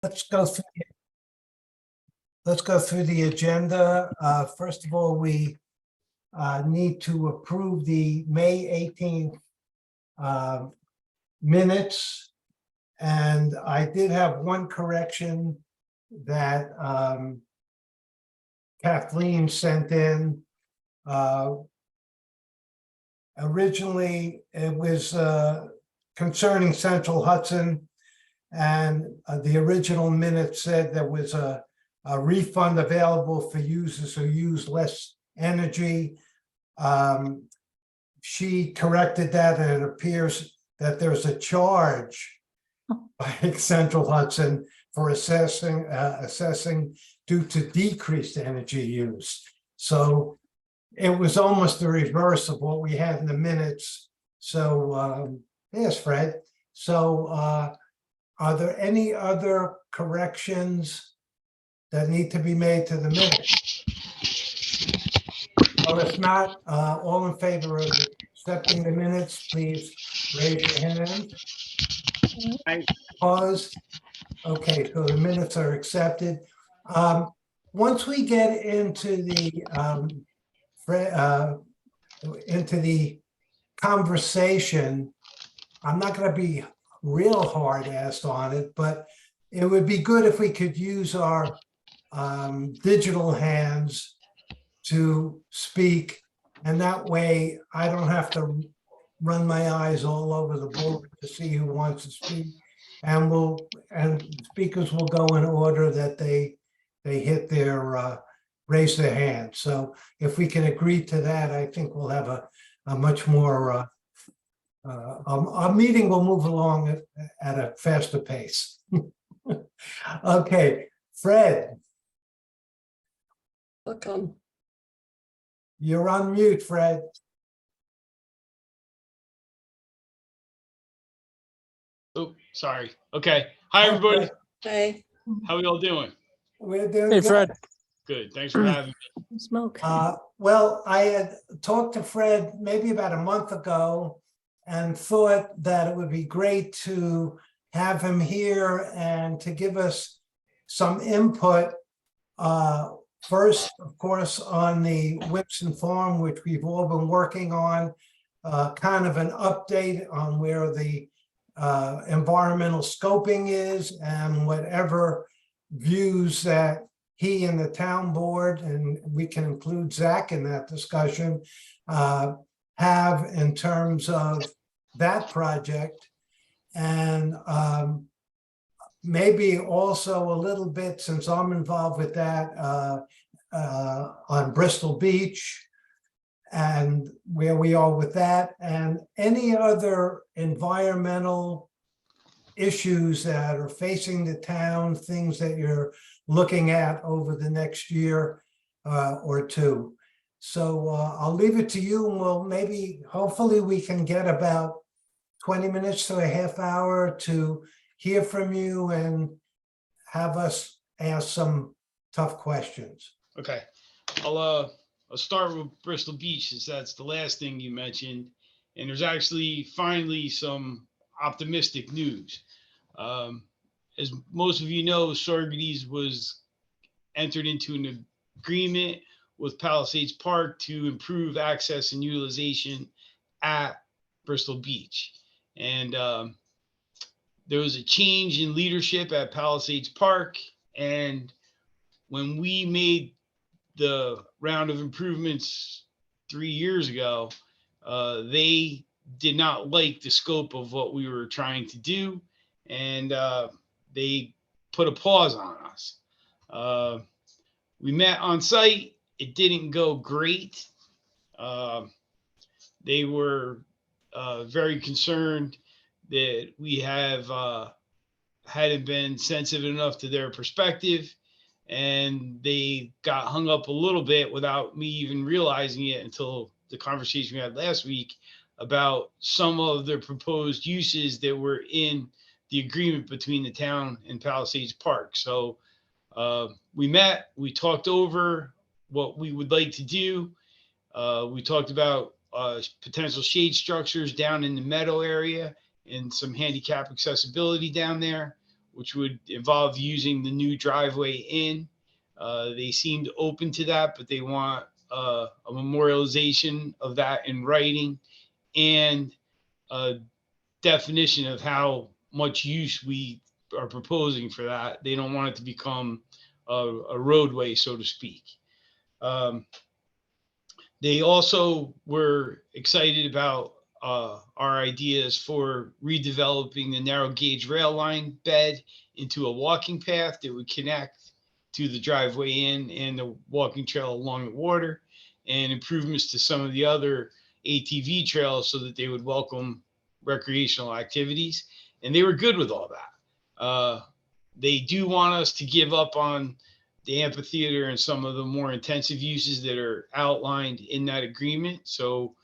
Let's go through, let's go through the agenda. First of all, we need to approve the May 18th minutes. And I did have one correction that Kathleen sent in. Originally, it was concerning Central Hudson. And the original minute said there was a refund available for users who use less energy. She corrected that, and it appears that there's a charge by Central Hudson for assessing due to decreased energy use. So it was almost the reverse of what we had in the minutes. So yes, Fred. So are there any other corrections that need to be made to the minutes? Or if not, all in favor of accepting the minutes, please raise your hand. Opposed? Okay, so the minutes are accepted. Once we get into the conversation, I'm not going to be real hard-assed on it, but it would be good if we could use our digital hands to speak, and that way I don't have to run my eyes all over the board to see who wants to speak. And speakers will go in order that they hit their raise their hand. So if we can agree to that, I think we'll have a much more our meeting will move along at a faster pace. Okay, Fred. Welcome. You're on mute, Fred. Oh, sorry. Okay. Hi, everybody. Hey. How are we all doing? We're doing Hey, good. Fred. Good. Thanks for having me. Smoke. Well, I had talked to Fred maybe about a month ago and thought that it would be great to have him here and to give us some input. First, of course, on the Whipson Farm, which we've all been working on, kind of an update on where the environmental scoping is and whatever views that he and the town board, and we can include Zach in that discussion, have in terms of that project. And maybe also a little bit, since I'm involved with that, on Bristol Beach and where we are with that, and any other environmental issues that are facing the town, things that you're looking at over the next year or two. So I'll leave it to you, and we'll hopefully we can get about 20 minutes to a half hour to hear from you and have us ask some tough questions. Okay. I'll start with Bristol Beach, since that's the last thing you mentioned. And there's actually finally some optimistic news. As most of you know, Sorgetes was entered into an agreement with Palisades Park to improve access and utilization at Bristol Beach. And there was a change in leadership at Palisades Park. And when we made the round of improvements 3 years ago, they did not like the scope of what we were trying to do. And they put a pause on us. We met on site. It didn't go great. They were very concerned that we hadn't been sensitive enough to their perspective, and they got hung up a little bit without me even realizing it until the conversation we had last week about some of the proposed uses that were in the agreement between the town and Palisades Park. So we met, we talked over what we would like to do. We talked about potential shade structures down in the meadow area and some handicap accessibility down there. which would involve using the new driveway in. They seemed open to that, but they want a memorialization of that in writing and a definition of how much use we are proposing for that. They don't want it to become a roadway, so to speak. They also were excited about our ideas for redeveloping the narrow gauge rail line bed into a walking path that would connect to the driveway in and the walking trail along the water, and improvements to some of the other ATV trails so that they would welcome recreational activities. And they were good with all that. They do want us to give up on the amphitheater and some of the more intensive uses that are outlined in that agreement. So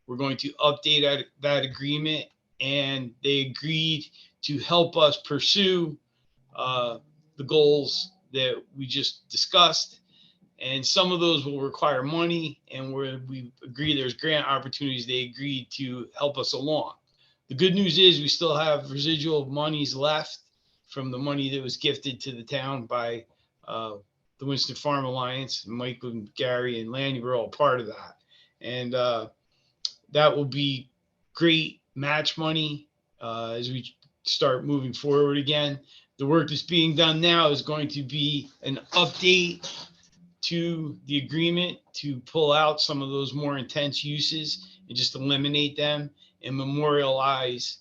we're going to update that agreement, and they agreed to help us pursue the goals that we just discussed. And some of those will require money, and where we agree there's grant opportunities, they agreed to help us along. The good news is we still have residual monies left from the money that was gifted to the town by the Winston Farm Alliance. Mike and Gary and Lanny were all part of that. And that will be great match money as we start moving forward again. The work that's being done now is going to be an update to the agreement to pull out some of those more intense uses and just eliminate them and memorialize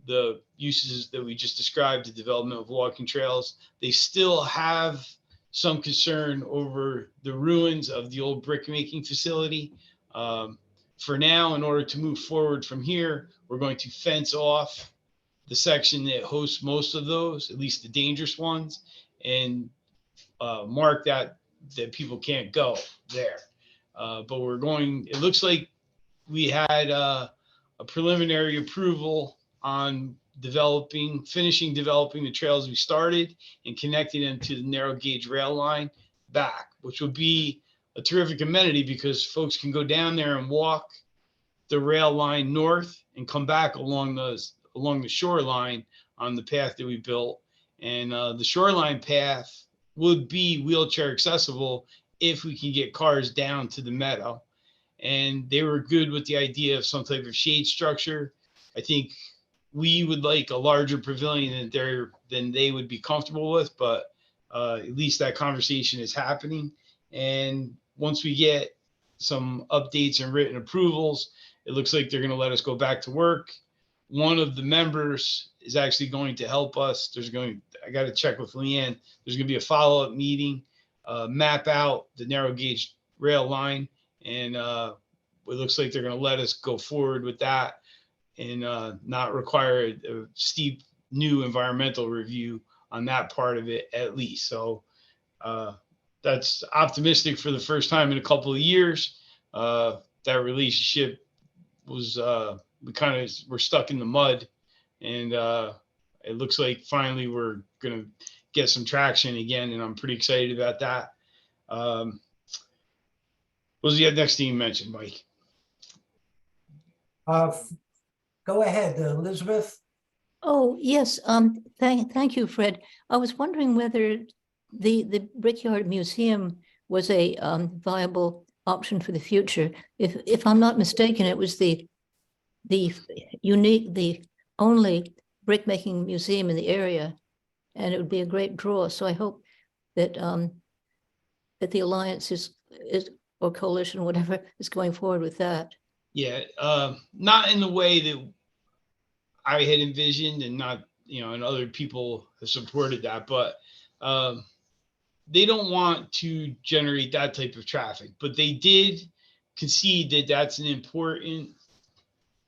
the uses that we just described, the development of walking trails. They still have some concern over the ruins of the old brick making facility. For now, in order to move forward from here, we're going to fence off the section that hosts most of those, at least the dangerous ones, and mark that people can't go there. But it looks like we had a preliminary approval on finishing developing the trails we started and connecting them to the narrow gauge rail line back, which would be a terrific amenity because folks can go down there and walk the rail line north and come back along the shoreline on the path that we built. And the shoreline path would be wheelchair accessible if we can get cars down to the meadow. And they were good with the idea of some type of shade structure. I think we would like a larger pavilion than they would be comfortable with, but at least that conversation is happening. And once we get some updates and written approvals, it looks like they're going to let us go back to work. One of the members is actually going to help us. I got to check with Leanne. There's going to be a follow-up meeting, map out the narrow gauge rail line. And it looks like they're going to let us go forward with that and not require a steep new environmental review on that part of it, at least. So that's optimistic for the first time in a couple of years. That relationship was, we're stuck in the mud, and it looks like finally we're going to get some traction again, and I'm pretty excited about that. What was the next thing you mentioned, Mike? Go ahead, Elizabeth. Oh, yes. Thank you, Fred. I was wondering whether the Brickyard Museum was a viable option for the future. If I'm not mistaken, it was the only brick making museum in the area, and it would be a great draw. So I hope that that the alliance is or coalition, whatever, is going forward with that. Yeah, not in the way that I had envisioned, and not, and other people have supported that, but they don't want to generate that type of traffic. But they did concede that that's an important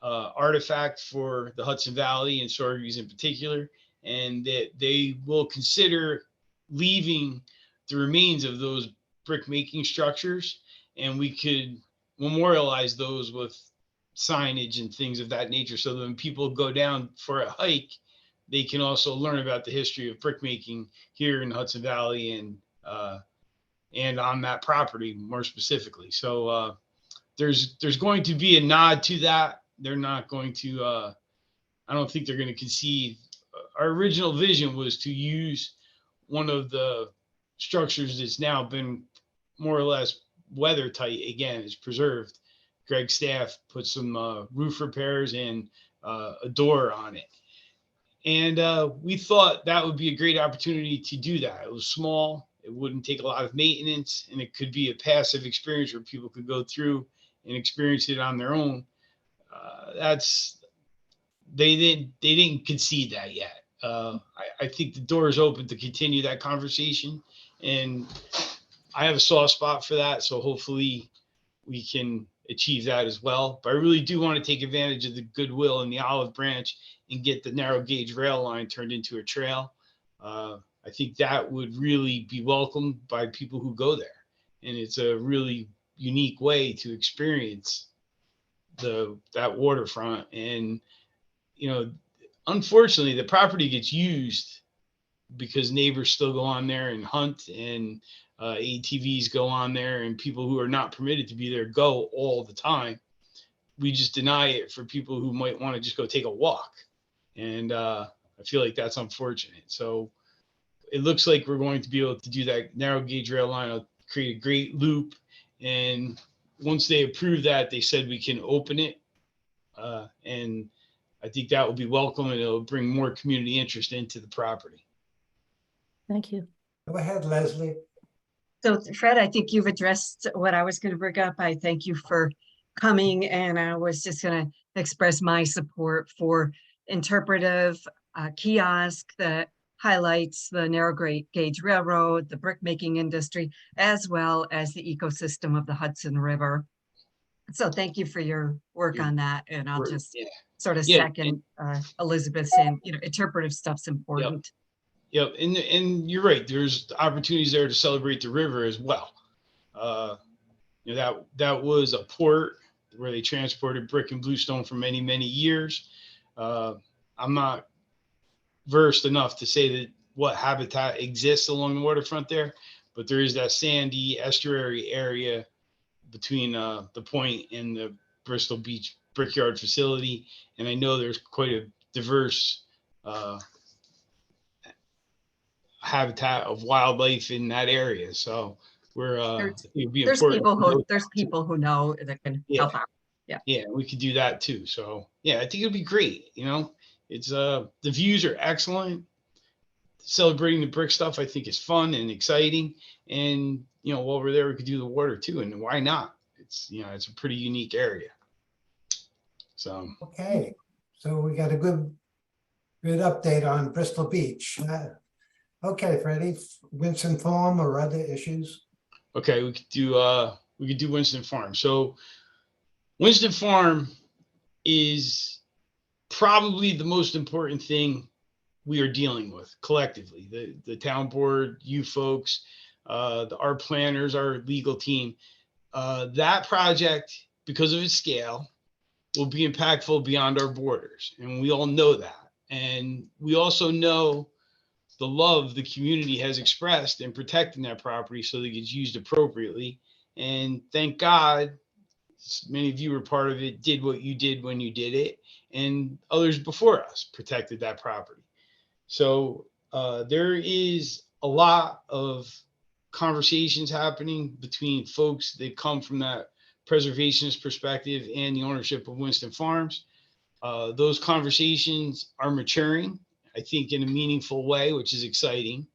artifact for the Hudson Valley and Sorgues in particular, and that they will consider leaving the remains of those brick making structures, and we could memorialize those with signage and things of that nature, so that when people go down for a hike, they can also learn about the history of brick making here in the Hudson Valley and on that property more specifically. So there's going to be a nod to that. They're not going to, I don't think they're going to concede our original vision was to use one of the structures that's now been more or less weather tight. Again, it's preserved. Greg's staff put some roof repairs and a door on it. And we thought that would be a great opportunity to do that. It was small, it wouldn't take a lot of maintenance, and it could be a passive experience where people could go through and experience it on their own. They didn't concede that yet. I think the door is open to continue that conversation, and I have a soft spot for that. So hopefully we can achieve that as well. But I really do want to take advantage of the goodwill in the olive branch and get the narrow gauge rail line turned into a trail. I think that would really be welcomed by people who go there. And it's a really unique way to experience that waterfront. And, unfortunately, the property gets used because neighbors still go on there and hunt, and ATVs go on there, and people who are not permitted to be there go all the time. We just deny it for people who might want to just go take a walk. And I feel like that's unfortunate. So it looks like we're going to be able to do that narrow gauge rail line. I'll create a great loop. And once they approve that, they said we can open it. And I think that will be welcome, and it'll bring more community interest into the property. Thank you. Go ahead, Leslie. So Fred, I think you've addressed what I was going to bring up. I thank you for coming, and I was just going to express my support for interpretive kiosk that highlights the narrow gauge railroad, the brick making industry, as well as the ecosystem of the Hudson River. So thank you for your work on that. And I'll just sort of second Elizabeth saying, interpretive stuff's important. Yep. And you're right. There's opportunities there to celebrate the river as well. That was a port where they transported brick and bluestone for many, many years. I'm not versed enough to say that what habitat exists along the waterfront there, but there is that sandy estuary area between the point and the Bristol Beach Brickyard facility. And I know there's quite a diverse habitat of wildlife in that area. So there's people who know that can help out. Yeah, we could do that too. So yeah, I think it'd be great. It's the views are excellent. Celebrating the brick stuff, I think, is fun and exciting. And while we're there, we could do the water too. And why not? It's a pretty unique area. So okay, so we got a good update on Bristol Beach. Okay, Freddie, Winston Farm or other issues? Okay, we could do Winston Farm. So Winston Farm is probably the most important thing we are dealing with collectively. The town board, you folks, our planners, our legal team. That project, because of its scale, will be impactful beyond our borders, and we all know that. And we also know the love the community has expressed in protecting that property so that it gets used appropriately. And thank God, many of you were part of it, did what you did when you did it, and others before us protected that property. So there is a lot of conversations happening between folks that come from that preservationist perspective and the ownership of Winston Farms. Those conversations are maturing, I think, in a meaningful way, which is exciting.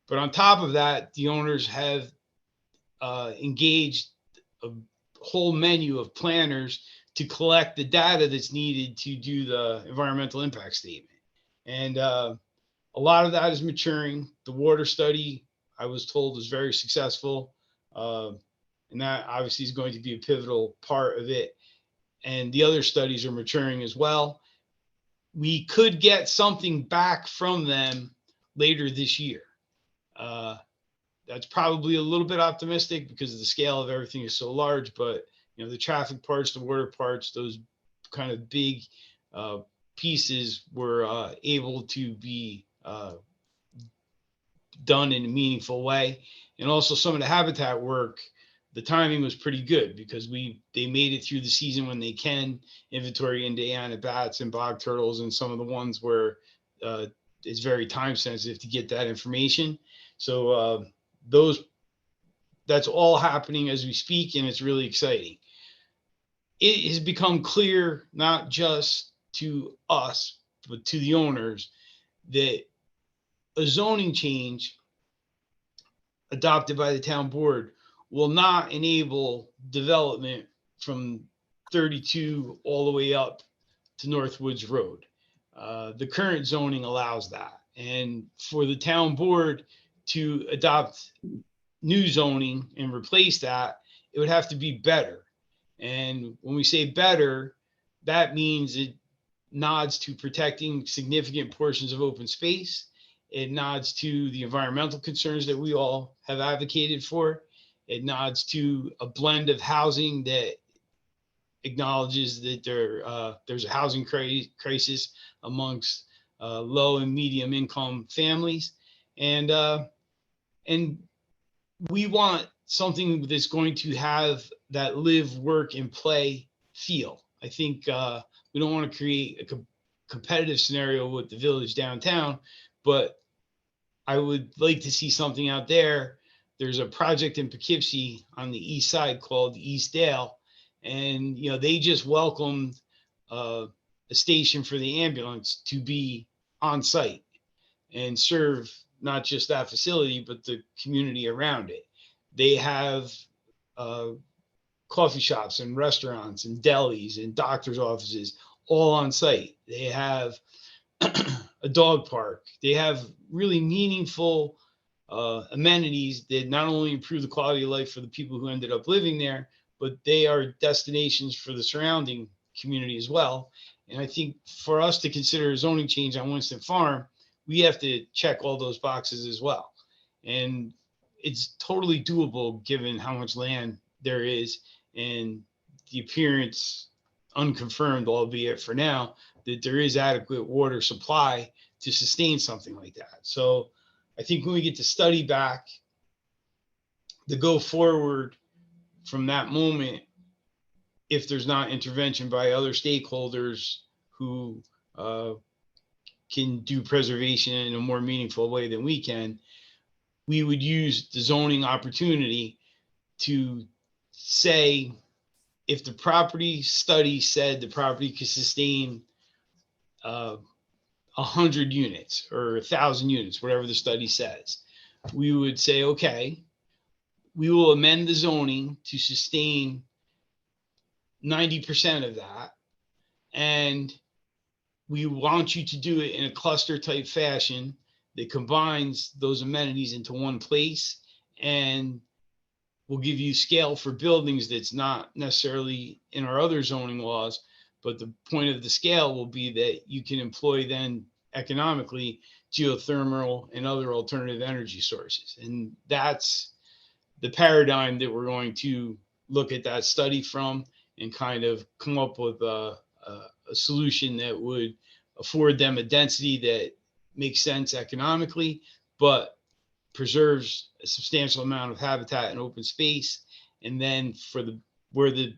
But on top of that, the owners have engaged a whole menu of planners to collect the data that's needed to do the environmental impact statement. And a lot of that is maturing. The water study, I was told, was very successful. And that obviously is going to be a pivotal part of it. And the other studies are maturing as well. We could get something back from them later this year. That's probably a little bit optimistic because the scale of everything is so large, but the traffic parts, the water parts, those kind of big pieces were able to be done in a meaningful way. And also some of the habitat work, the timing was pretty good because they made it through the season when they can inventory Indiana bats and bog turtles and some of the ones where it's very time sensitive to get that information. So that's all happening as we speak, and it's really exciting. It has become clear, not just to us, but to the owners, that a zoning change adopted by the town board will not enable development from 32 all the way up to Northwoods Road. The current zoning allows that. And for the town board to adopt new zoning and replace that, it would have to be better. And when we say better, that means it nods to protecting significant portions of open space. It nods to the environmental concerns that we all have advocated for. It nods to a blend of housing that acknowledges that there's a housing crisis amongst low and medium income families. And we want something that's going to have that live, work, and play feel. I think we don't want to create a competitive scenario with the village downtown, but I would like to see something out there. There's a project in Poughkeepsie on the east side called Eastdale, and they just welcomed a station for the ambulance to be on site and serve not just that facility, but the community around it. They have coffee shops and restaurants and delis and doctor's offices all on site. They have a dog park. They have really meaningful amenities that not only improve the quality of life for the people who ended up living there, but they are destinations for the surrounding community as well. And I think for us to consider a zoning change on Winston Farm, we have to check all those boxes as well. And it's totally doable given how much land there is and the appearance, unconfirmed, albeit for now, that there is adequate water supply to sustain something like that. So I think when we get to study back the go forward from that moment, if there's not intervention by other stakeholders who can do preservation in a more meaningful way than we can, we would use the zoning opportunity to say, if the property study said the property could sustain 100 units or 1,000 units, whatever the study says, we would say, okay, we will amend the zoning to sustain 90% of that. And we want you to do it in a cluster type fashion that combines those amenities into one place, and we'll give you scale for buildings that's not necessarily in our other zoning laws, but the point of the scale will be that you can employ then economically geothermal and other alternative energy sources. And that's the paradigm that we're going to look at that study from and kind of come up with a solution that would afford them a density that makes sense economically, but preserves a substantial amount of habitat and open space. And then for where the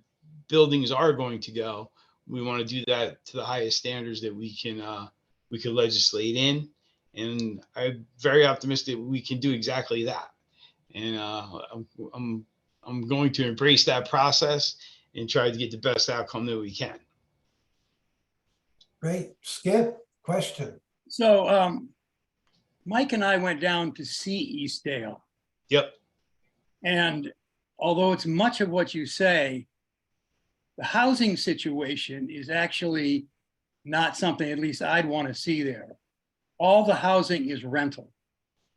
buildings are going to go, we want to do that to the highest standards that we can legislate in. And I'm very optimistic we can do exactly that. And I'm going to embrace that process and try to get the best outcome that we can. Great. Skip, question. So Mike and I went down to see Eastdale. Yep. And although it's much of what you say, the housing situation is actually not something at least I'd want to see there. All the housing is rental.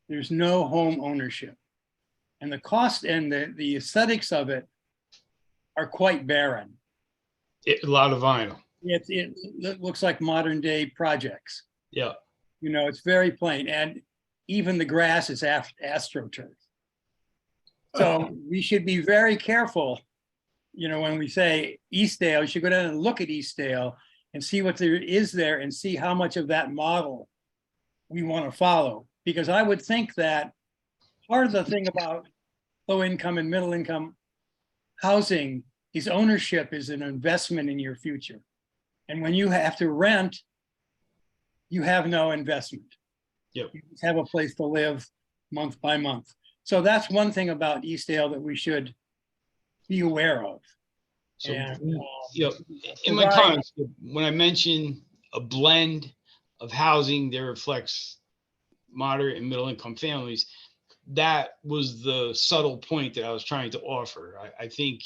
There's no home ownership. And the cost and the aesthetics of it are quite barren. A lot of vinyl. It looks like modern day projects. Yeah. It's very plain. And even the grass is astroturf. So we should be very careful, when we say Eastdale, you should go down and look at Eastdale and see what there is there and see how much of that model we want to follow. Because I would think that part of the thing about low income and middle income housing is ownership is an investment in your future. And when you have to rent, you have no investment. Yep. You just have a place to live month by month. So that's one thing about Eastdale that we should be aware of. So, And, you know, in my provide- comments, when I mention a blend of housing that reflects moderate and middle income families, that was the subtle point that I was trying to offer. I think,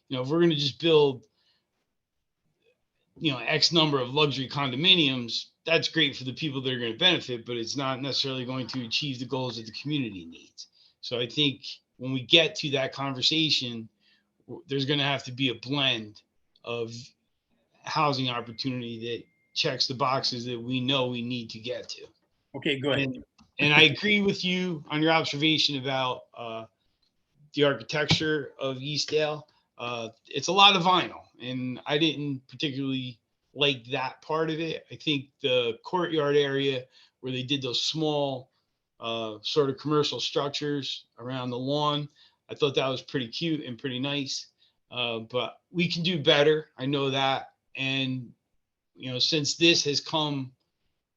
you know, if we're going to just build, you know, X number of luxury condominiums, that's great for the people that are going to benefit, but it's not necessarily going to achieve the goals that the community needs. So I think when we get to that conversation, there's going to have to be a blend of housing opportunity that checks the boxes that we know we need to get to. Okay, good. And I agree with you on your observation about the architecture of Eastdale. It's a lot of vinyl, and I didn't particularly like that part of it. I think the courtyard area where they did those small sort of commercial structures around the lawn, I thought that was pretty cute and pretty nice. But we can do better. I know that. And, you know, since this has come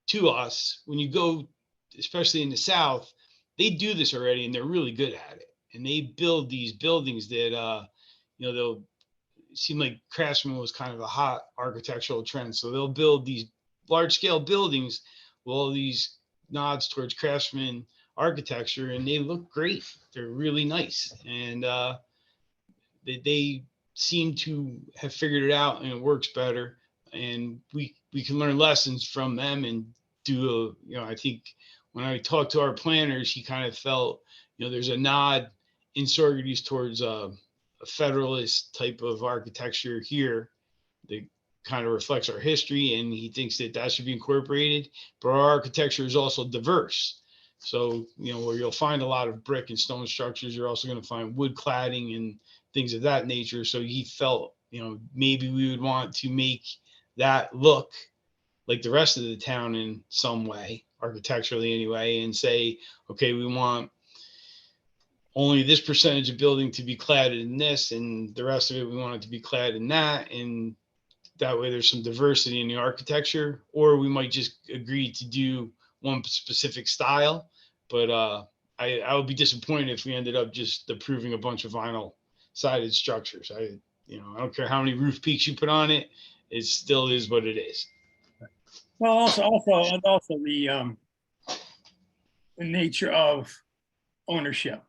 to us, when you go, especially in the South, they do this already and they're really good at it. And they build these buildings that, you know, they'll seem like Craftsman was kind of a hot architectural trend. So they'll build these large scale buildings with all these nods towards Craftsman architecture, and they look great. They're really nice. And they seem to have figured it out and it works better. And we can learn lessons from them and do a, you know, I think when I talked to our planners, he kind of felt, you know, there's a nod in Saugerties towards a federalist type of architecture here that kind of reflects our history. And he thinks that that should be incorporated, but our architecture is also diverse. So, you know, where you'll find a lot of brick and stone structures, you're also going to find wood cladding and things of that nature. So he felt, you know, maybe we would want to make that look like the rest of the town in some way, architecturally anyway, and say, okay, we want only this percentage of building to be cladded in this, and the rest of it, we want it to be clad in that. And that way there's some diversity in the architecture, or we might just agree to do one specific style. But I would be disappointed if we ended up just approving a bunch of vinyl sided structures. I don't care how many roof peaks you put on it, it still is what it is. Well, also the nature of ownership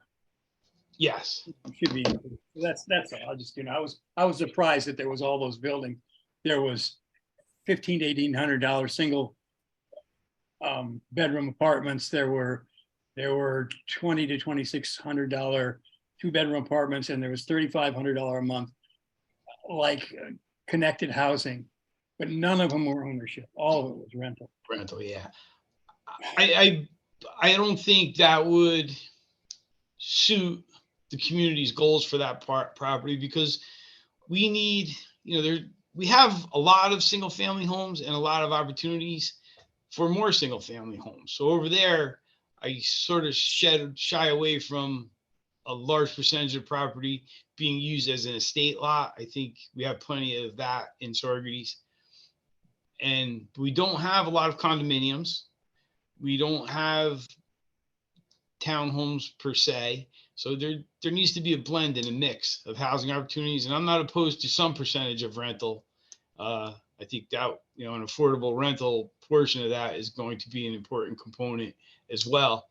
Yes. should be. That's all. I was surprised that there was all those buildings. There was $1,500 to $1,800 single bedroom apartments. There were $2,000 to $2,600 two-bedroom apartments, and there was $3,500 a month like connected housing, but none of them were ownership. All of it was rental. Rental, yeah. I don't think that would suit the community's goals for that property, because we need, we have a lot of single family homes and a lot of opportunities for more single family homes. So over there, I sort of shy away from a large percentage of property being used as an estate lot. I think we have plenty of that in Saugerties. And we don't have a lot of condominiums. We don't have townhomes per se. So there needs to be a blend and a mix of housing opportunities. And I'm not opposed to some percentage of rental. I think that, an affordable rental portion of that is going to be an important component as well.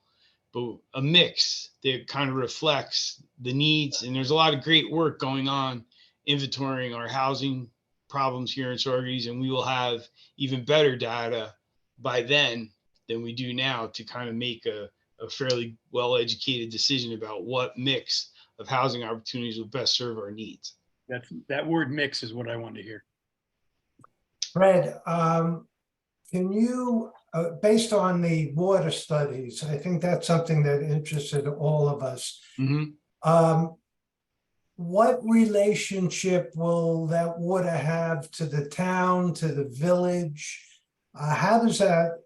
But a mix that kind of reflects the needs. And there's a lot of great work going on inventorying our housing problems here in Saugerties, and we will have even better data by then than we do now to kind of make a fairly well-educated decision about what mix of housing opportunities will best serve our needs. That word mix is what I want to hear. Fred, can you, based on the water studies, I think that's something that interested all of us. Mm-hmm. What relationship will that water have to the town, to the village? How does that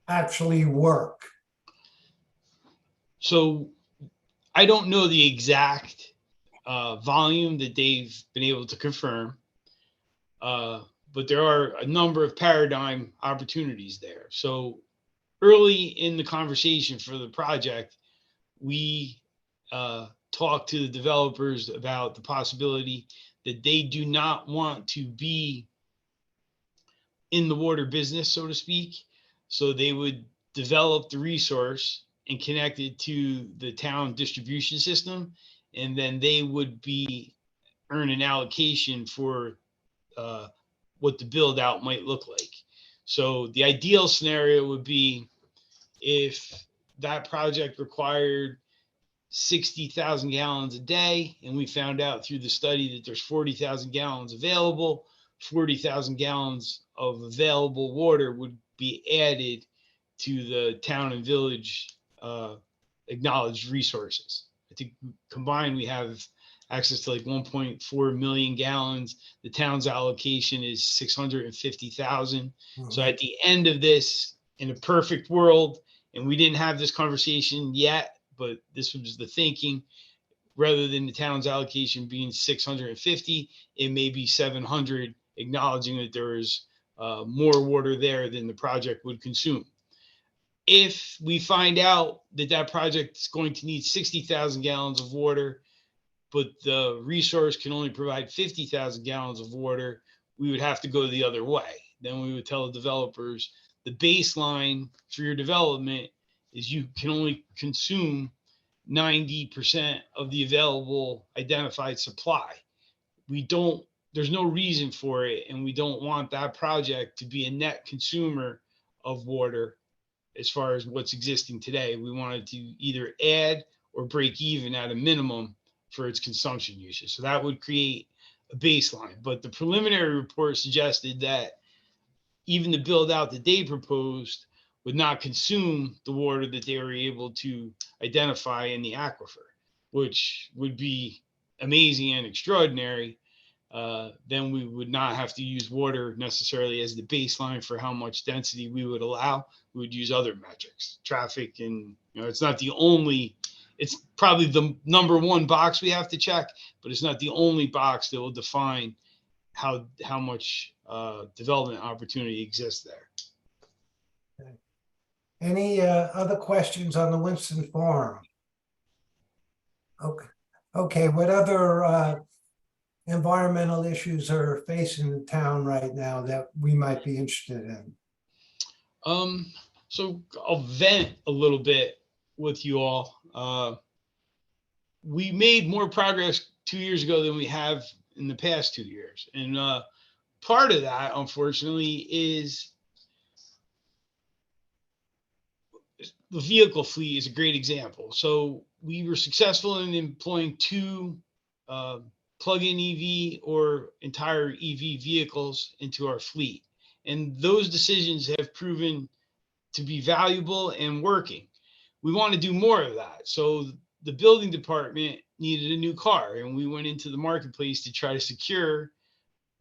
actually work? So I don't know the exact volume that they've been able to confirm, but there are a number of paradigm opportunities there. So early in the conversation for the project, we talked to the developers about the possibility that they do not want to be in the water business, so to speak. So they would develop the resource and connect it to the town distribution system, and then they would earn an allocation for what the build out might look like. So the ideal scenario would be if that project required 60,000 gallons a day, and we found out through the study that there's 40,000 gallons available, 40,000 gallons of available water would be added to the town and village acknowledged resources. I think combined we have access to like 1.4 million gallons. The town's allocation is 650,000. So at the end of this, in a perfect world, and we didn't have this conversation yet, but this was the thinking, rather than the town's allocation being 650, it may be 700, acknowledging that there is more water there than the project would consume. If we find out that that project is going to need 60,000 gallons of water, but the resource can only provide 50,000 gallons of water, we would have to go the other way. Then we would tell the developers, the baseline for your development is you can only consume 90% of the available identified supply. There's no reason for it, and we don't want that project to be a net consumer of water as far as what's existing today. We want it to either add or break even at a minimum for its consumption usage. So that would create a baseline. But the preliminary report suggested that even the build out that they proposed would not consume the water that they were able to identify in the aquifer, which would be amazing and extraordinary. Then we would not have to use water necessarily as the baseline for how much density we would allow. We would use other metrics, traffic, and it's not the only, it's probably the number one box we have to check, but it's not the only box that will define how much development opportunity exists there. Any other questions on the Winston Farm? Okay. What other environmental issues are facing the town right now that we might be interested in? So I'll vent a little bit with you all. We made more progress 2 years ago than we have in the past 2 years. And part of that, unfortunately, is the vehicle fleet is a great example. So we were successful in employing 2 plug-in EV or entire EV vehicles into our fleet. And those decisions have proven to be valuable and working. We want to do more of that. So the building department needed a new car, and we went into the marketplace to try to secure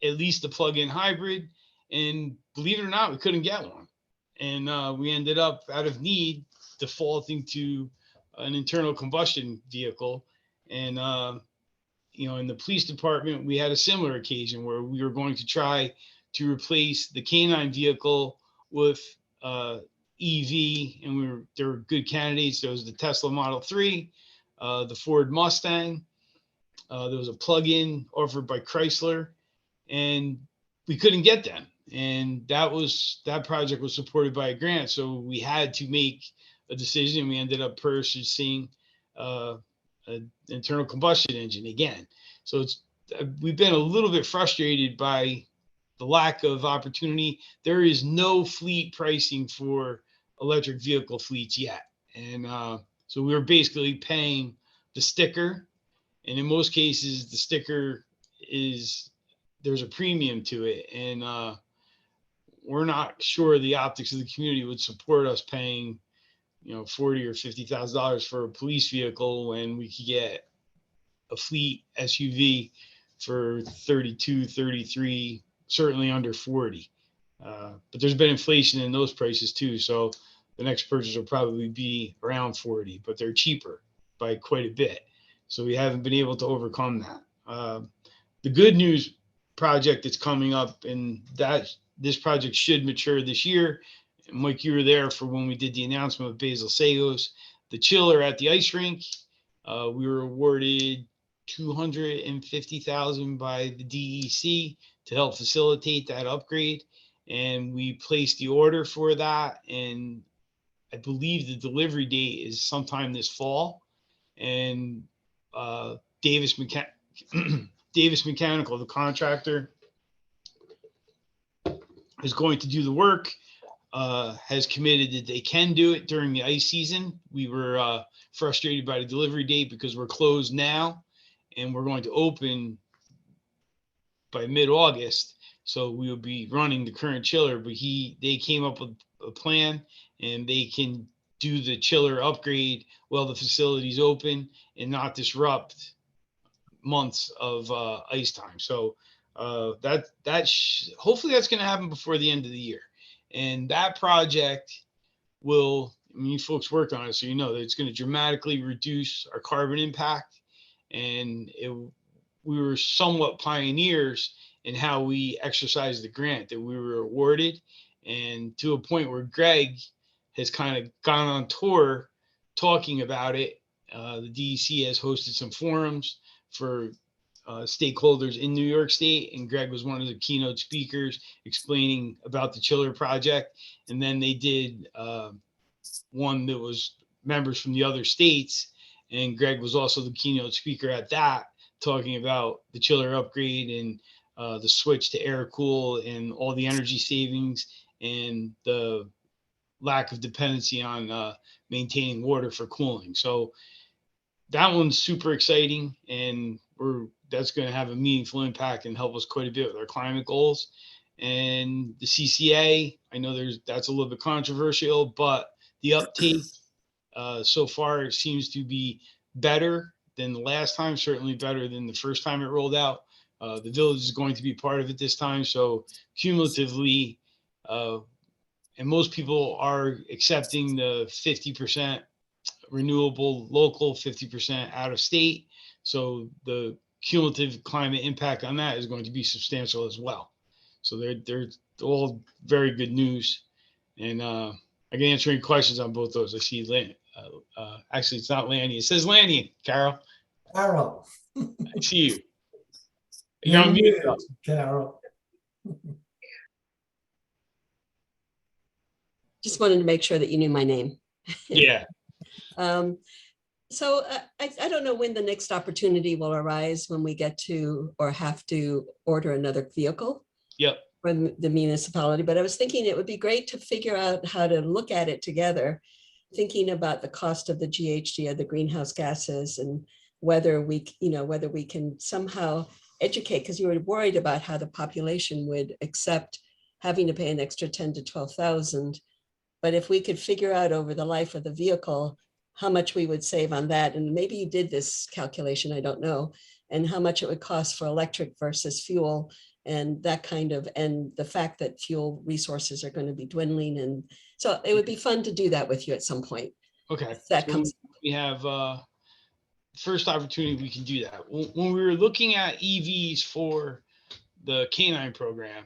at least a plug-in hybrid. And believe it or not, we couldn't get one. And we ended up, out of need, defaulting to an internal combustion vehicle. And in the police department, we had a similar occasion where we were going to try to replace the K9 vehicle with EV, and there were good candidates. There was the Tesla Model 3, the Ford Mustang. There was a plug-in offered by Chrysler, and we couldn't get them. And that project was supported by a grant, so we had to make a decision. We ended up purchasing an internal combustion engine again. So we've been a little bit frustrated by the lack of opportunity. There is no fleet pricing for electric vehicle fleets yet. And so we were basically paying the sticker. And in most cases, the sticker there's a premium to it. And we're not sure the optics of the community would support us paying, $40,000 or $50,000 for a police vehicle when we could get a fleet SUV for 32, 33, certainly under 40. But there's been inflation in those prices too. So the next purchase will probably be around 40, but they're cheaper by quite a bit. So we haven't been able to overcome that. The good news project that's coming up, and that this project should mature this year. And Mike, you were there for when we did the announcement of Basil Sagos, the chiller at the ice rink. We were awarded $250,000 by the DEC to help facilitate that upgrade, and we placed the order for that. And I believe the delivery date is sometime this fall. And Davis Mechanical, the contractor, is going to do the work. Has committed that they can do it during the ice season. We were frustrated by the delivery date because we're closed now, and we're going to open by mid-August. So we will be running the current chiller, but they came up with a plan, and they can do the chiller upgrade while the facility's open and not disrupt months of ice time. So hopefully that's going to happen before the end of the year. And that project will, I mean, you folks worked on it, so you know that it's going to dramatically reduce our carbon impact. And we were somewhat pioneers in how we exercised the grant that we were awarded, and to a point where Greg has kind of gone on tour talking about it. The DEC has hosted some forums for stakeholders in New York State, and Greg was one of the keynote speakers explaining about the chiller project. And then they did one that was members from the other states, and Greg was also the keynote speaker at that, talking about the chiller upgrade and the switch to air cool and all the energy savings and the lack of dependency on maintaining water for cooling. So that one's super exciting, and that's going to have a meaningful impact and help us quite a bit with our climate goals. And the CCA, I know that's a little bit controversial, but the uptake so far seems to be better than the last time, certainly better than the first time it rolled out. The village is going to be part of it this time. So cumulatively, and most people are accepting the 50% renewable local, 50% out of state. So the cumulative climate impact on that is going to be substantial as well. So they're all very good news. And I can answer any questions on both those. I see Lanny. Actually, it's not Lanny. It says Lanny, Carol. Carol. I see you. You're on mute. muted, Carol. Just wanted to make sure that you knew my name. Yeah. So I don't know when the next opportunity will arise when we get to or have to order another vehicle Yep. for the municipality, but I was thinking it would be great to figure out how to look at it together, thinking about the cost of the GHG of the greenhouse gases and whether we can somehow educate, because you were worried about how the population would accept having to pay an extra 10 to 12,000. But if we could figure out over the life of the vehicle how much we would save on that, and maybe you did this calculation, I don't know, and how much it would cost for electric versus fuel and that kind of, and the fact that fuel resources are going to be dwindling. And so it would be fun to do that with you at some point. Okay. That So comes. we have first opportunity we can do that. When we were looking at EVs for the canine program,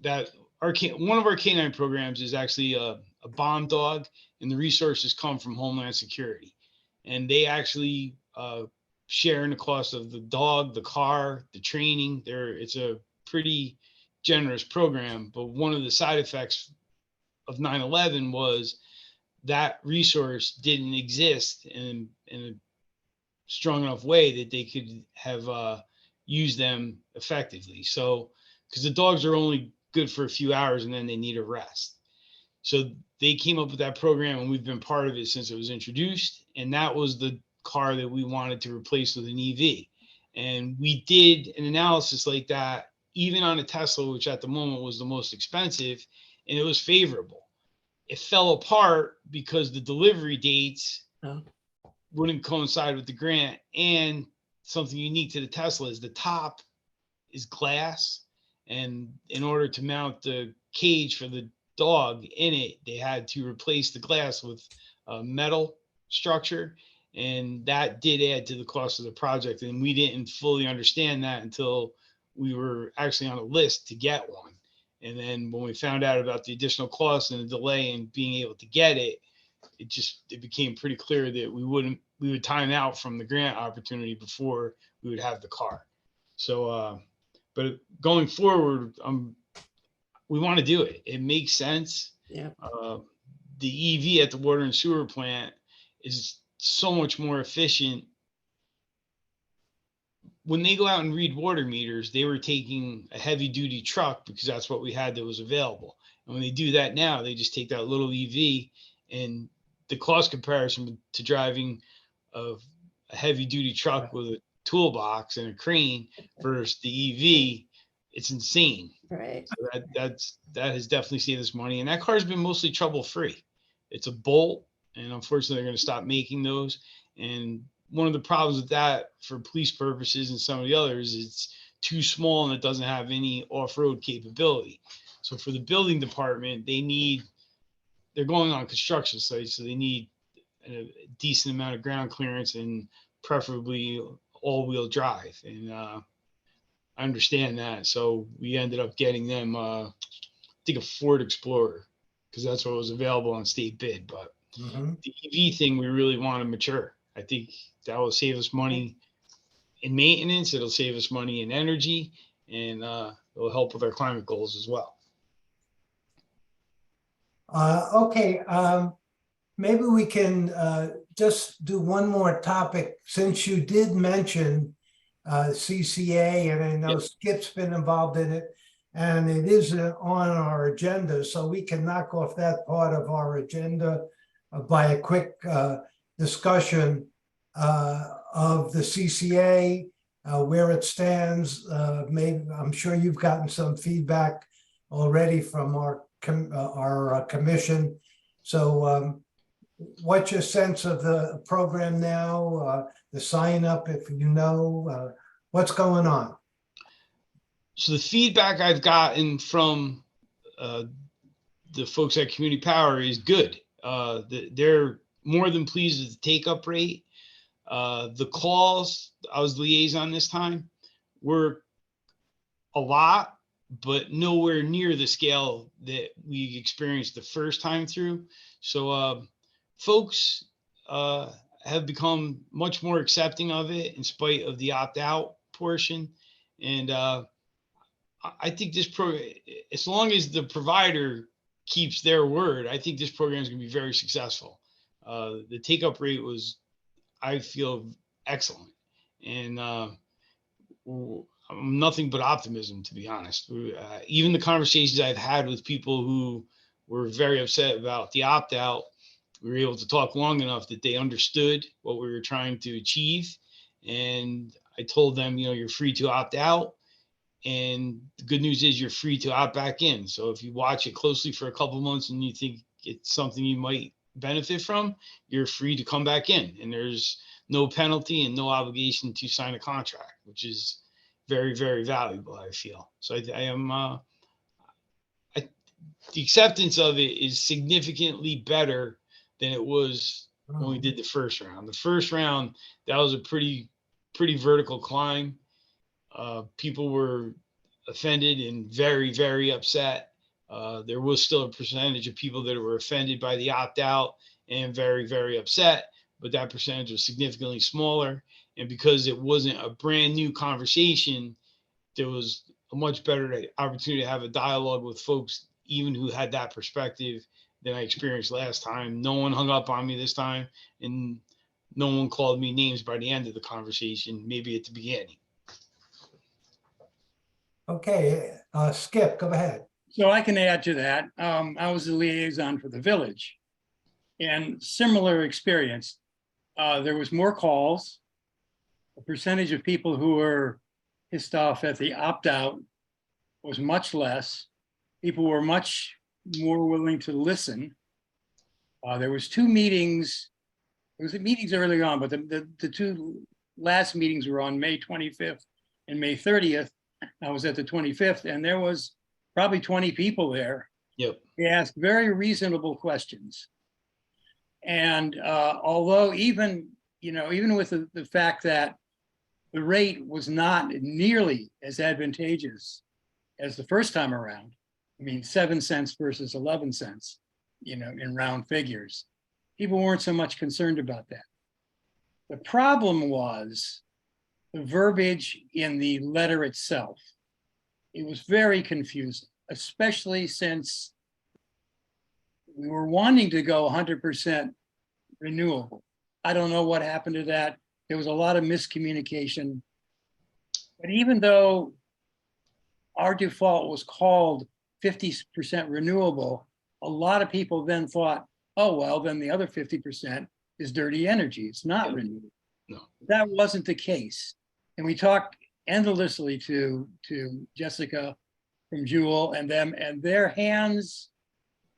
that one of our canine programs is actually a bomb dog, and the resources come from Homeland Security, and they actually share in the cost of the dog, the car, the training. It's a pretty generous program, but one of the side effects of 9/11 was that resource didn't exist in a strong enough way that they could have used them effectively. So, because the dogs are only good for a few hours and then they need a rest. So they came up with that program, and we've been part of it since it was introduced. And that was the car that we wanted to replace with an EV. And we did an analysis like that, even on a Tesla, which at the moment was the most expensive, and it was favorable. It fell apart because the delivery dates wouldn't coincide with the grant. And something unique to the Tesla is the top is glass. And in order to mount the cage for the dog in it, they had to replace the glass with a metal structure. And that did add to the cost of the project. And we didn't fully understand that until we were actually on a list to get one. And then when we found out about the additional costs and the delay in being able to get it, it became pretty clear that we would time out from the grant opportunity before we would have the car. So, but going forward, we want to do it. It makes sense. Yeah. The EV at the water and sewer plant is so much more efficient. When they go out and read water meters, they were taking a heavy duty truck because that's what we had that was available. And when they do that now, they just take that little EV, and the cost comparison to driving a heavy duty truck with a toolbox and a crane versus the EV, it's insane. Right. So that has definitely saved us money. And that car's been mostly trouble free. It's a Bolt, and unfortunately they're going to stop making those. And one of the problems with that for police purposes and some of the others, it's too small and it doesn't have any off-road capability. So for the building department, they're going on construction sites, so they need a decent amount of ground clearance and preferably all-wheel drive. And I understand that. So we ended up getting them, I think, a Ford Explorer, because that's what was available on state bid. But Mhm. the EV thing, we really want to mature. I think that will save us money in maintenance. It'll save us money in energy, and it'll help with our climate goals as well. Okay, maybe we can just do one more topic, since you did mention CCA, and I know Yep. Skip's been involved in it, and it is on our agenda, so we can knock off that part of our agenda by a quick discussion of the CCA, where it stands. Maybe, I'm sure you've gotten some feedback already from our commission. So what's your sense of the program now, the sign up, if you know, what's going on? So the feedback I've gotten from the folks at Community Power is good. They're more than pleased with the take-up rate. The calls, I was liaison this time, were a lot, but nowhere near the scale that we experienced the first time through. So folks have become much more accepting of it in spite of the opt-out portion. And I think this program, as long as the provider keeps their word, I think this program is going to be very successful. The take-up rate was, I feel, excellent. And nothing but optimism, to be honest. Even the conversations I've had with people who were very upset about the opt-out, we were able to talk long enough that they understood what we were trying to achieve. And I told them, you're free to opt out. And the good news is you're free to opt back in. So if you watch it closely for a couple months and you think it's something you might benefit from, you're free to come back in. And there's no penalty and no obligation to sign a contract, which is very, very valuable, I feel. So the acceptance of it is significantly better than it was when we did the first round. The first round, that was a pretty vertical climb. People were offended and very, very upset. There was still a percentage of people that were offended by the opt-out and very, very upset, but that percentage was significantly smaller. And because it wasn't a brand new conversation, there was a much better opportunity to have a dialogue with folks, even who had that perspective, than I experienced last time. No one hung up on me this time, and no one called me names by the end of the conversation, maybe at the beginning. Okay, Skip, go ahead. So I can add to that. I was the liaison for the village, and similar experience. There was more calls. The percentage of people who were pissed off at the opt-out was much less. People were much more willing to listen. There was 2 meetings. There was meetings early on, but the 2 last meetings were on May 25th and May 30th. I was at the 25th, and there was probably 20 people there. Yep. They asked very reasonable questions. And although even with the fact that the rate was not nearly as advantageous as the first time around. I mean, 7 cents versus 11 cents, you know, in round figures. People weren't so much concerned about that. The problem was the verbiage in the letter itself. It was very confusing, especially since we were wanting to go 100% renewable. I don't know what happened to that. There was a lot of miscommunication. But even though our default was called 50% renewable, a lot of people then thought, oh, well, then the other 50% is dirty energy. It's not renewable. No. That wasn't the case. And we talked endlessly to Jessica from Jewel and them, and their hands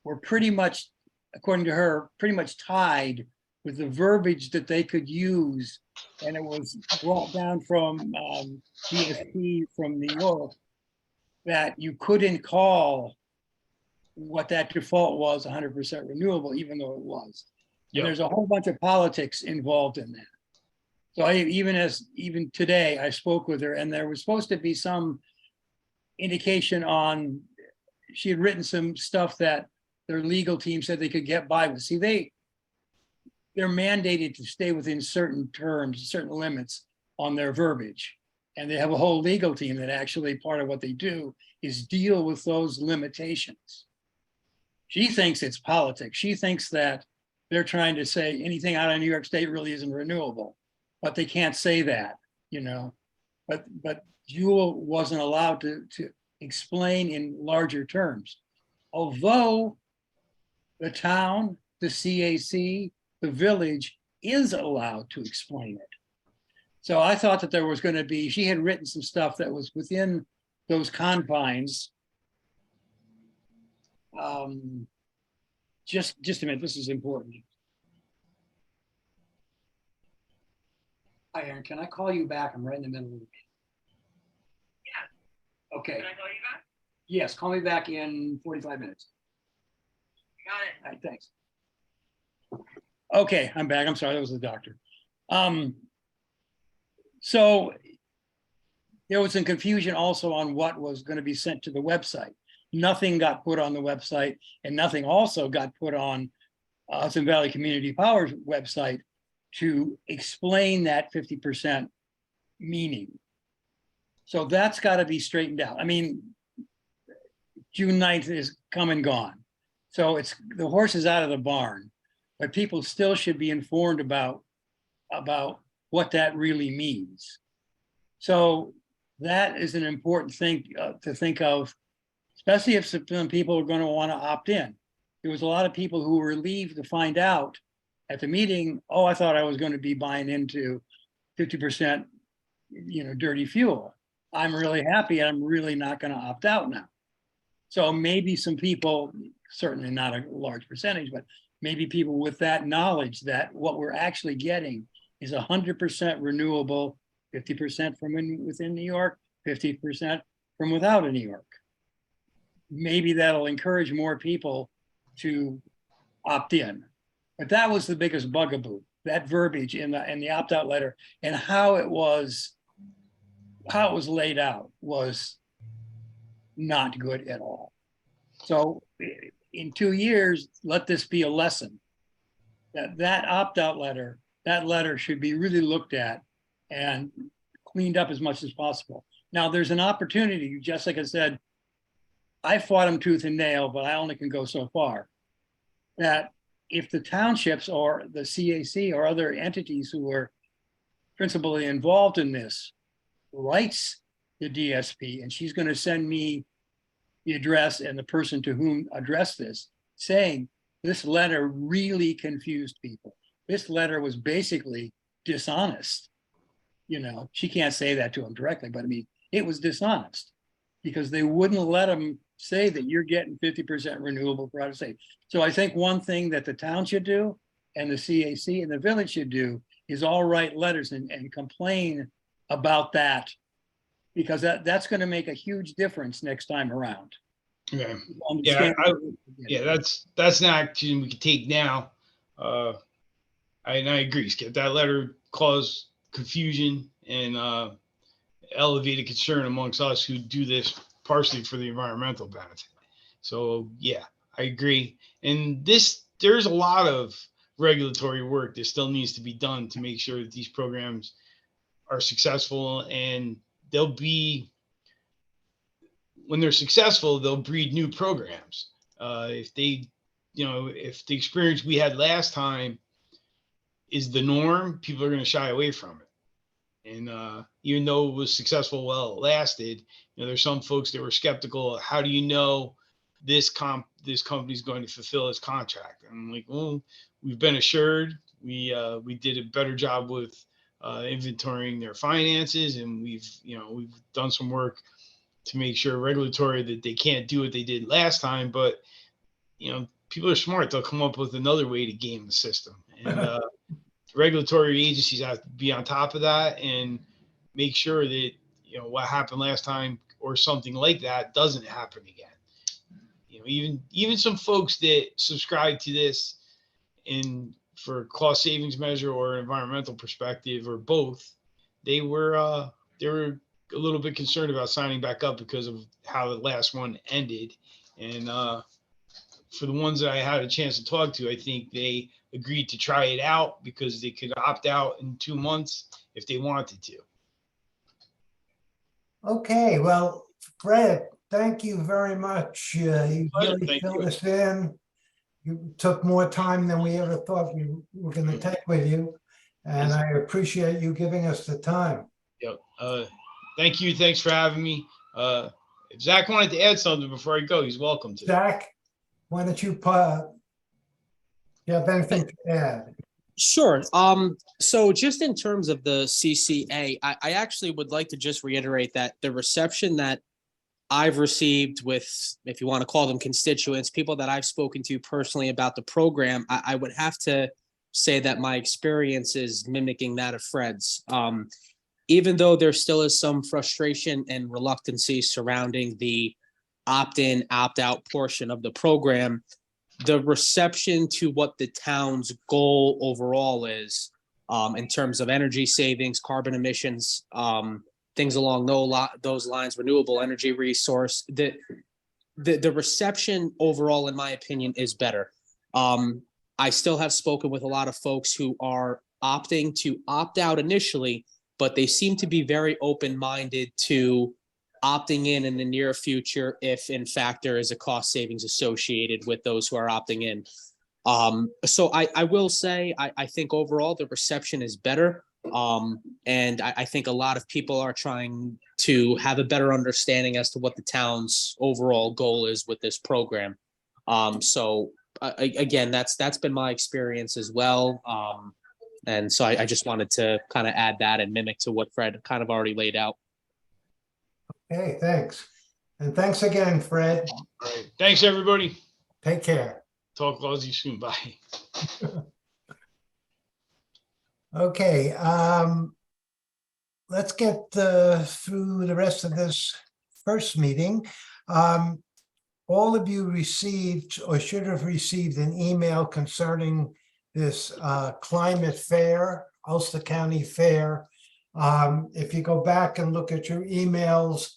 were pretty much, according to her, pretty much tied with the verbiage that they could use. And it was brought down from DSP from New York that you couldn't call what that default was 100% renewable, even though it was. And Yep. there's a whole bunch of politics involved in that. So even today, I spoke with her, and there was supposed to be some indication on, she had written some stuff that their legal team said they could get by with. See, they're mandated to stay within certain terms, certain limits on their verbiage. And they have a whole legal team that actually part of what they do is deal with those limitations. She thinks it's politics. She thinks that they're trying to say anything out of New York State really isn't renewable, but they can't say that, you know. But Jewel wasn't allowed to explain in larger terms. Although the town, the CAC, the village is allowed to explain it. So I thought that there was going to be, she had written some stuff that was within those confines. Just a minute, this is important. Hi, Aaron, can I call you back? I'm right in the middle of it. Yeah. Okay. Can I call you back? Yes, call me back in 45 minutes. Got it. All right, thanks. Okay, I'm back. I'm sorry, that was the doctor. So there was some confusion also on what was going to be sent to the website. Nothing got put on the website, and nothing also got put on Hudson Valley Community Power's website to explain that 50% meaning. So that's got to be straightened out. I mean, June 9th is come and gone. So it's the horse is out of the barn, but people still should be informed about what that really means. So that is an important thing to think of, especially if some people are going to want to opt in. There was a lot of people who were relieved to find out at the meeting, oh, I thought I was going to be buying into 50%, you know, dirty fuel. I'm really happy. I'm really not going to opt out now. So maybe some people, certainly not a large percentage, but maybe people with that knowledge that what we're actually getting is 100% renewable, 50% from within New York, 50% from without of New York. Maybe that'll encourage more people to opt in. But that was the biggest bugaboo, that verbiage in the opt-out letter, and how it was laid out was not good at all. So in 2 years, let this be a lesson. That opt-out letter, that letter should be really looked at and cleaned up as much as possible. Now there's an opportunity, Jessica said, I fought him tooth and nail, but I only can go so far. That if the townships or the CAC or other entities who were principally involved in this writes the DSP, and she's going to send me the address and the person to whom address this, saying this letter really confused people. This letter was basically dishonest. You know, she can't say that to them directly, but I mean, it was dishonest because they wouldn't let them say that you're getting 50% renewable for out of state. So I think one thing that the town should do and the CAC and the village should do is all write letters and complain about that, because that's going to make a huge difference next time around. Okay. Understand- Yeah, that's an action we can take now. I agree. Skip. That letter caused confusion and elevated concern amongst us who do this partially for the environmental benefit. So yeah, I agree. And there's a lot of regulatory work that still needs to be done to make sure that these programs are successful, and when they're successful, they'll breed new programs. If the experience we had last time is the norm, people are going to shy away from it. And even though it was successful while it lasted, there's some folks that were skeptical. How do you know this company is going to fulfill its contract? And I'm like, well, we've been assured. We did a better job with inventorying their finances, and we've done some work to make sure regulatory that they can't do what they did last time. But people are smart; they'll come up with another way to game the system. And regulatory agencies have to be on top of that and make sure that what happened last time or something like that doesn't happen again. Even some folks that subscribe to this for cost savings measure or environmental perspective or both, they were a little bit concerned about signing back up because of how the last one ended. And for the ones that I had a chance to talk to, I think they agreed to try it out because they could opt out in 2 months if they wanted to. Okay, well, Fred, thank you very much. You really Thank filled you. us in. You took more time than we ever thought we were going to take with you. And I appreciate you giving us the time. Yep. Thank you. Thanks for having me. If Zach wanted to add something before I go, he's welcome to. Zach, why don't you you have anything to add? Sure. So just in terms of the CCA, I actually would like to just reiterate that the reception that I've received with, if you want to call them constituents, people that I've spoken to personally about the program, I would have to say that my experience is mimicking that of Fred's. Even though there still is some frustration and reluctancy surrounding the opt-in, opt-out portion of the program, the reception to what the town's goal overall is in terms of energy savings, carbon emissions, things along those lines, renewable energy resource, the reception overall, in my opinion, is better. I still have spoken with a lot of folks who are opting to opt out initially, but they seem to be very open-minded to opting in the near future if in fact there is a cost savings associated with those who are opting in. So I will say I think overall the reception is better. And I think a lot of people are trying to have a better understanding as to what the town's overall goal is with this program. So again, that's been my experience as well. And so I just wanted to kind of add that and mimic to what Fred kind of already laid out. Okay, thanks. And thanks again, Fred. All right. Thanks, everybody. Take care. Talk Aussie soon. Bye. Okay, let's get through the rest of this first meeting. All of you received or should have received an email concerning this climate fair, Ulster County Fair. If you go back and look at your emails,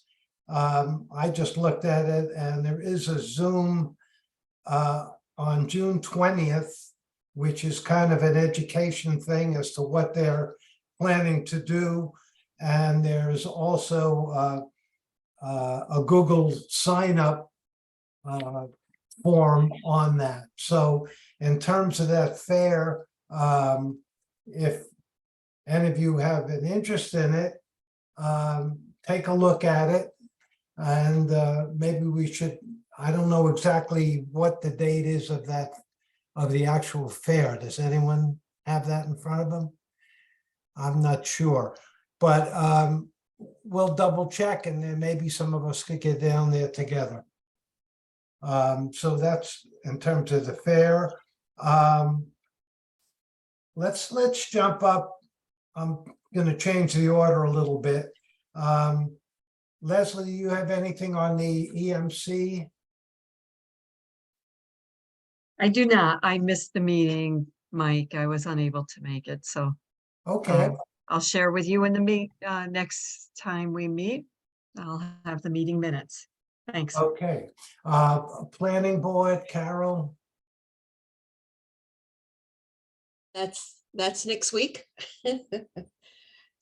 I just looked at it and there is a Zoom on June 20th, which is kind of an education thing as to what they're planning to do. And there's also a Google sign up form on that. So in terms of that fair, if any of you have an interest in it, take a look at it. And maybe we should, I don't know exactly what the date is of that, of the actual fair. Does anyone have that in front of them? I'm not sure, but we'll double check and then maybe some of us could get down there together. So that's in terms of the fair. Let's jump up. I'm going to change the order a little bit. Leslie, do you have anything on the EMC? I do not. I missed the meeting, Mike. I was unable to make it, so Okay, I'll share with you in the next time we meet. I'll have the meeting minutes. Thanks. Okay, planning board, Carol, That's next week.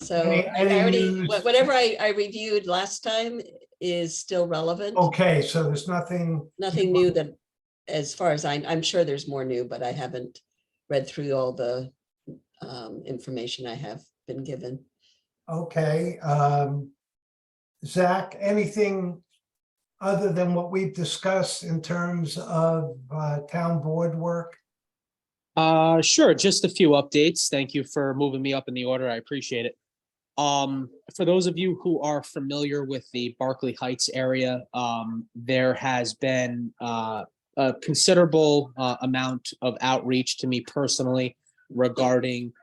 So Any- I any already, news? whatever I reviewed last time is still relevant. okay, so there's nothing. Nothing new that, as far as I'm sure there's more new, but I haven't read through all the information I have been given. Okay, Zach, anything other than what we've discussed in terms of town board work? Sure, just a few updates. Thank you for moving me up in the order. I appreciate it. For those of you who are familiar with the Berkeley Heights area, there has been a considerable amount of outreach to me personally regarding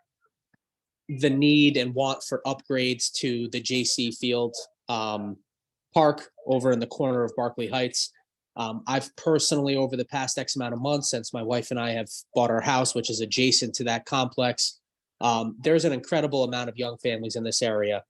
the need and want for upgrades to the J.C. Field Park over in the corner of Berkeley Heights. I've personally, over the past X amount of months, since my wife and I have bought our house, which is adjacent to that complex, there's an incredible amount of young families in this area.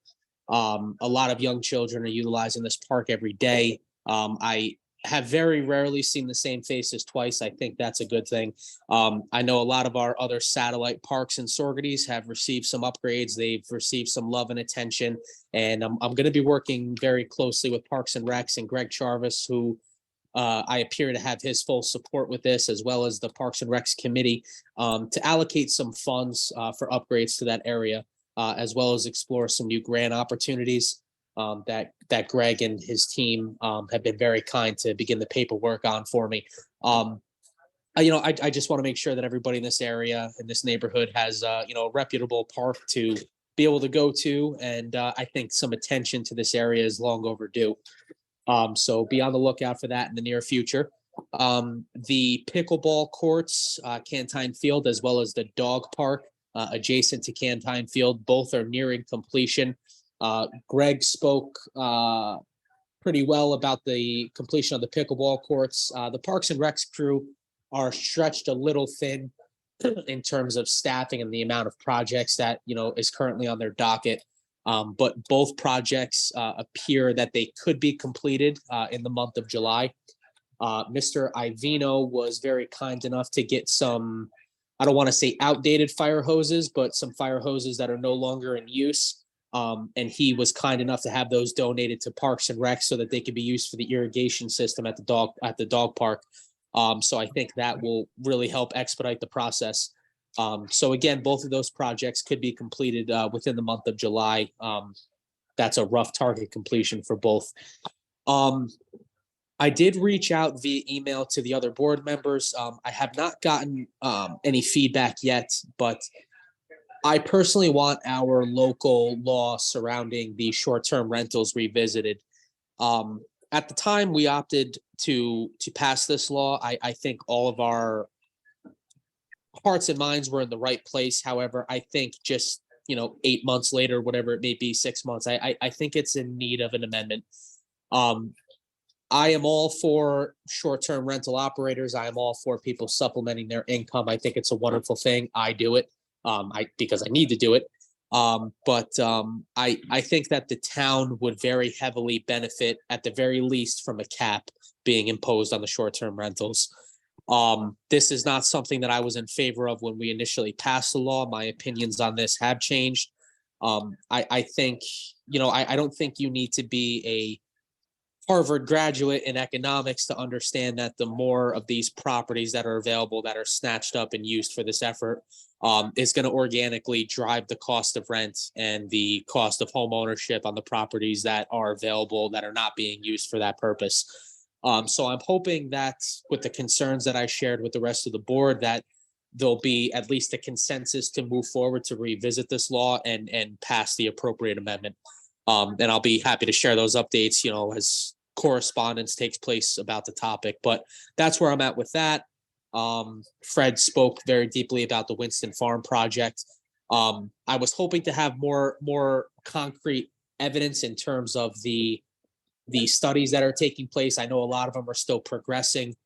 A lot of young children are utilizing this park every day. I have very rarely seen the same faces twice. I think that's a good thing. I know a lot of our other satellite parks in Saugerties have received some upgrades. They've received some love and attention. And I'm going to be working very closely with Parks and Recs and Greg Charvis, who I appear to have his full support with this, as well as the Parks and Recs committee, to allocate some funds for upgrades to that area, as well as explore some new grant opportunities that Greg and his team have been very kind to begin the paperwork on for me. I just want to make sure that everybody in this area, in this neighborhood, has a reputable park to be able to go to, and I think some attention to this area is long overdue. So be on the lookout for that in the near future. The pickleball courts, Cantine Field, as well as the dog park adjacent to Cantine Field, both are nearing completion. Greg spoke pretty well about the completion of the pickleball courts. The Parks and Recs crew are stretched a little thin in terms of staffing and the amount of projects that is currently on their docket. But both projects appear that they could be completed in the month of July. Mr. Ivino was very kind enough to get some, I don't want to say outdated fire hoses, but some fire hoses that are no longer in use. And he was kind enough to have those donated to Parks and Rec so that they could be used for the irrigation system at the dog park. So I think that will really help expedite the process. So again, both of those projects could be completed within the month of July. That's a rough target completion for both. I did reach out via email to the other board members. I have not gotten any feedback yet, but I personally want our local law surrounding the short-term rentals revisited. At the time we opted to pass this law, I think all of our hearts and minds were in the right place. However, I think just 8 months later, whatever it may be, 6 months, I think it's in need of an amendment. I am all for short-term rental operators. I am all for people supplementing their income. I think it's a wonderful thing. I do it because I need to do it. But I think that the town would very heavily benefit, at the very least, from a cap being imposed on the short-term rentals. This is not something that I was in favor of when we initially passed the law. My opinions on this have changed. I think, I don't think you need to be a Harvard graduate in economics to understand that the more of these properties that are available that are snatched up and used for this effort is going to organically drive the cost of rent and the cost of home ownership on the properties that are available that are not being used for that purpose. So I'm hoping that with the concerns that I shared with the rest of the board, that there'll be at least a consensus to move forward to revisit this law and pass the appropriate amendment. And I'll be happy to share those updates, as correspondence takes place about the topic. But that's where I'm at with that. Fred spoke very deeply about the Winston Farm project. I was hoping to have more concrete evidence in terms of the studies that are taking place. I know a lot of them are still progressing.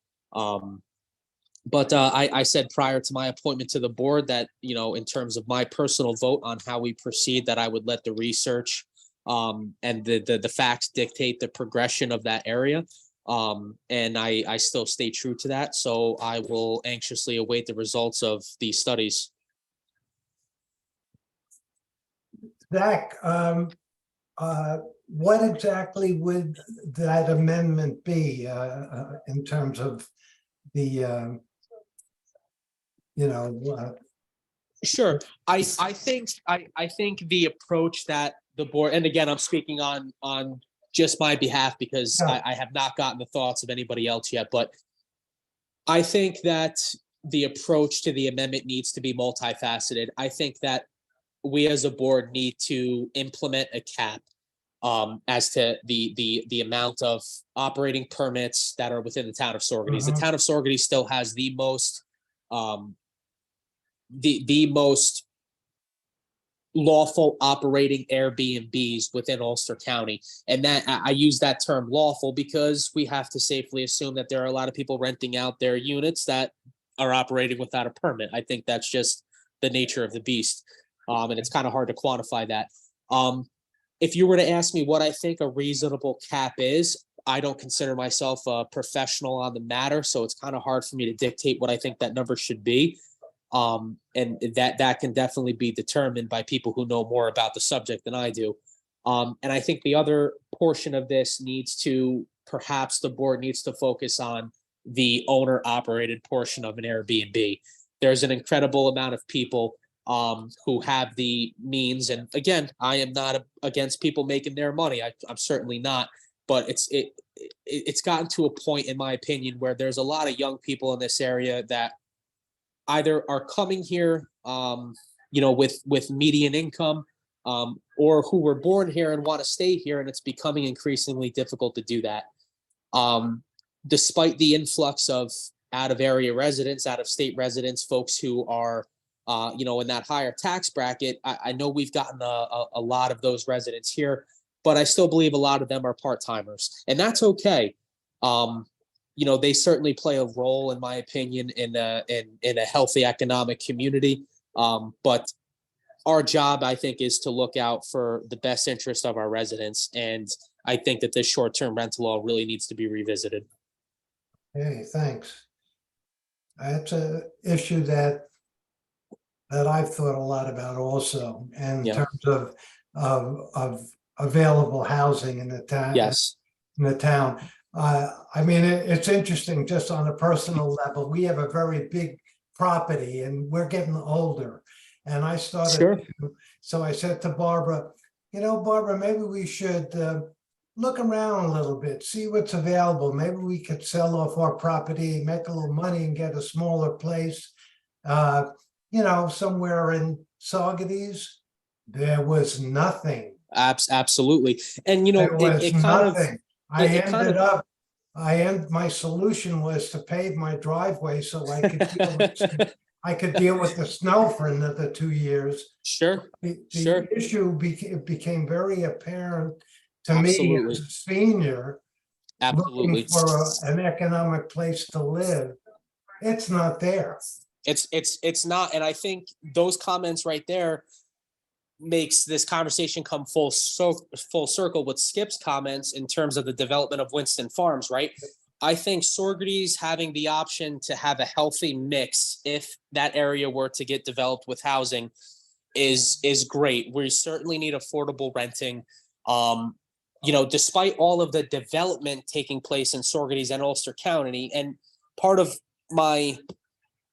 But I said prior to my appointment to the board that, you know, in terms of my personal vote on how we proceed, that I would let the research and the facts dictate the progression of that area. And I still stay true to that. So I will anxiously await the results of these studies. Zach, what exactly would that amendment be in terms of the, Sure. I think the approach that the board, and again, I'm speaking on just my behalf because Yeah. I have not gotten the thoughts of anybody else yet, but I think that the approach to the amendment needs to be multifaceted. I think that we as a board need to implement a cap as to the amount of operating permits that are within the town of Saugerties. The Mhm. town of Saugerties still has the most the most lawful operating Airbnbs within Ulster County. And that I use that term lawful because we have to safely assume that there are a lot of people renting out their units that are operating without a permit. I think that's just the nature of the beast. And it's kind of hard to quantify that. If you were to ask me what I think a reasonable cap is, I don't consider myself a professional on the matter, so it's kind of hard for me to dictate what I think that number should be. And that can definitely be determined by people who know more about the subject than I do. And I think the other portion of this needs to, perhaps the board needs to focus on the owner operated portion of an Airbnb. There's an incredible amount of people who have the means. And again, I am not against people making their money. I'm certainly not. But it's gotten to a point, in my opinion, where there's a lot of young people in this area that either are coming here, with median income, or who were born here and want to stay here, and it's becoming increasingly difficult to do that. Despite the influx of out-of-area residents, out-of-state residents, folks who are, in that higher tax bracket, I know we've gotten a lot of those residents here, but I still believe a lot of them are part-timers, and that's okay. They certainly play a role, in my opinion, in a healthy economic community. But our job, I think, is to look out for the best interest of our residents, and I think that this short-term rental law really needs to be revisited. Hey, thanks. That's a issue that I've thought a lot about also, in Yeah. terms of available housing in the town. Yes. In the town. It's interesting, just on a personal level, we have a very big property and we're getting older. And I started, Sure. So I said to Barbara, Barbara, maybe we should look around a little bit, see what's available. Maybe we could sell off our property, make a little money and get a smaller place. Somewhere in Saugerties. There was nothing. Absolutely. And, There was it kind of, nothing. My solution was to pave my driveway so I could deal with the snow for another 2 years. sure. The Sure. issue became very apparent to me Absolutely. as a senior Absolutely. looking for an economic place to live. It's not there. It's not. And I think those comments right there makes this conversation come full circle with Skip's comments in terms of the development of Winston Farms, right? I think Saugerties having the option to have a healthy mix, if that area were to get developed with housing, is great. We certainly need affordable renting. Despite all of the development taking place in Saugerties and Ulster County, and part of my,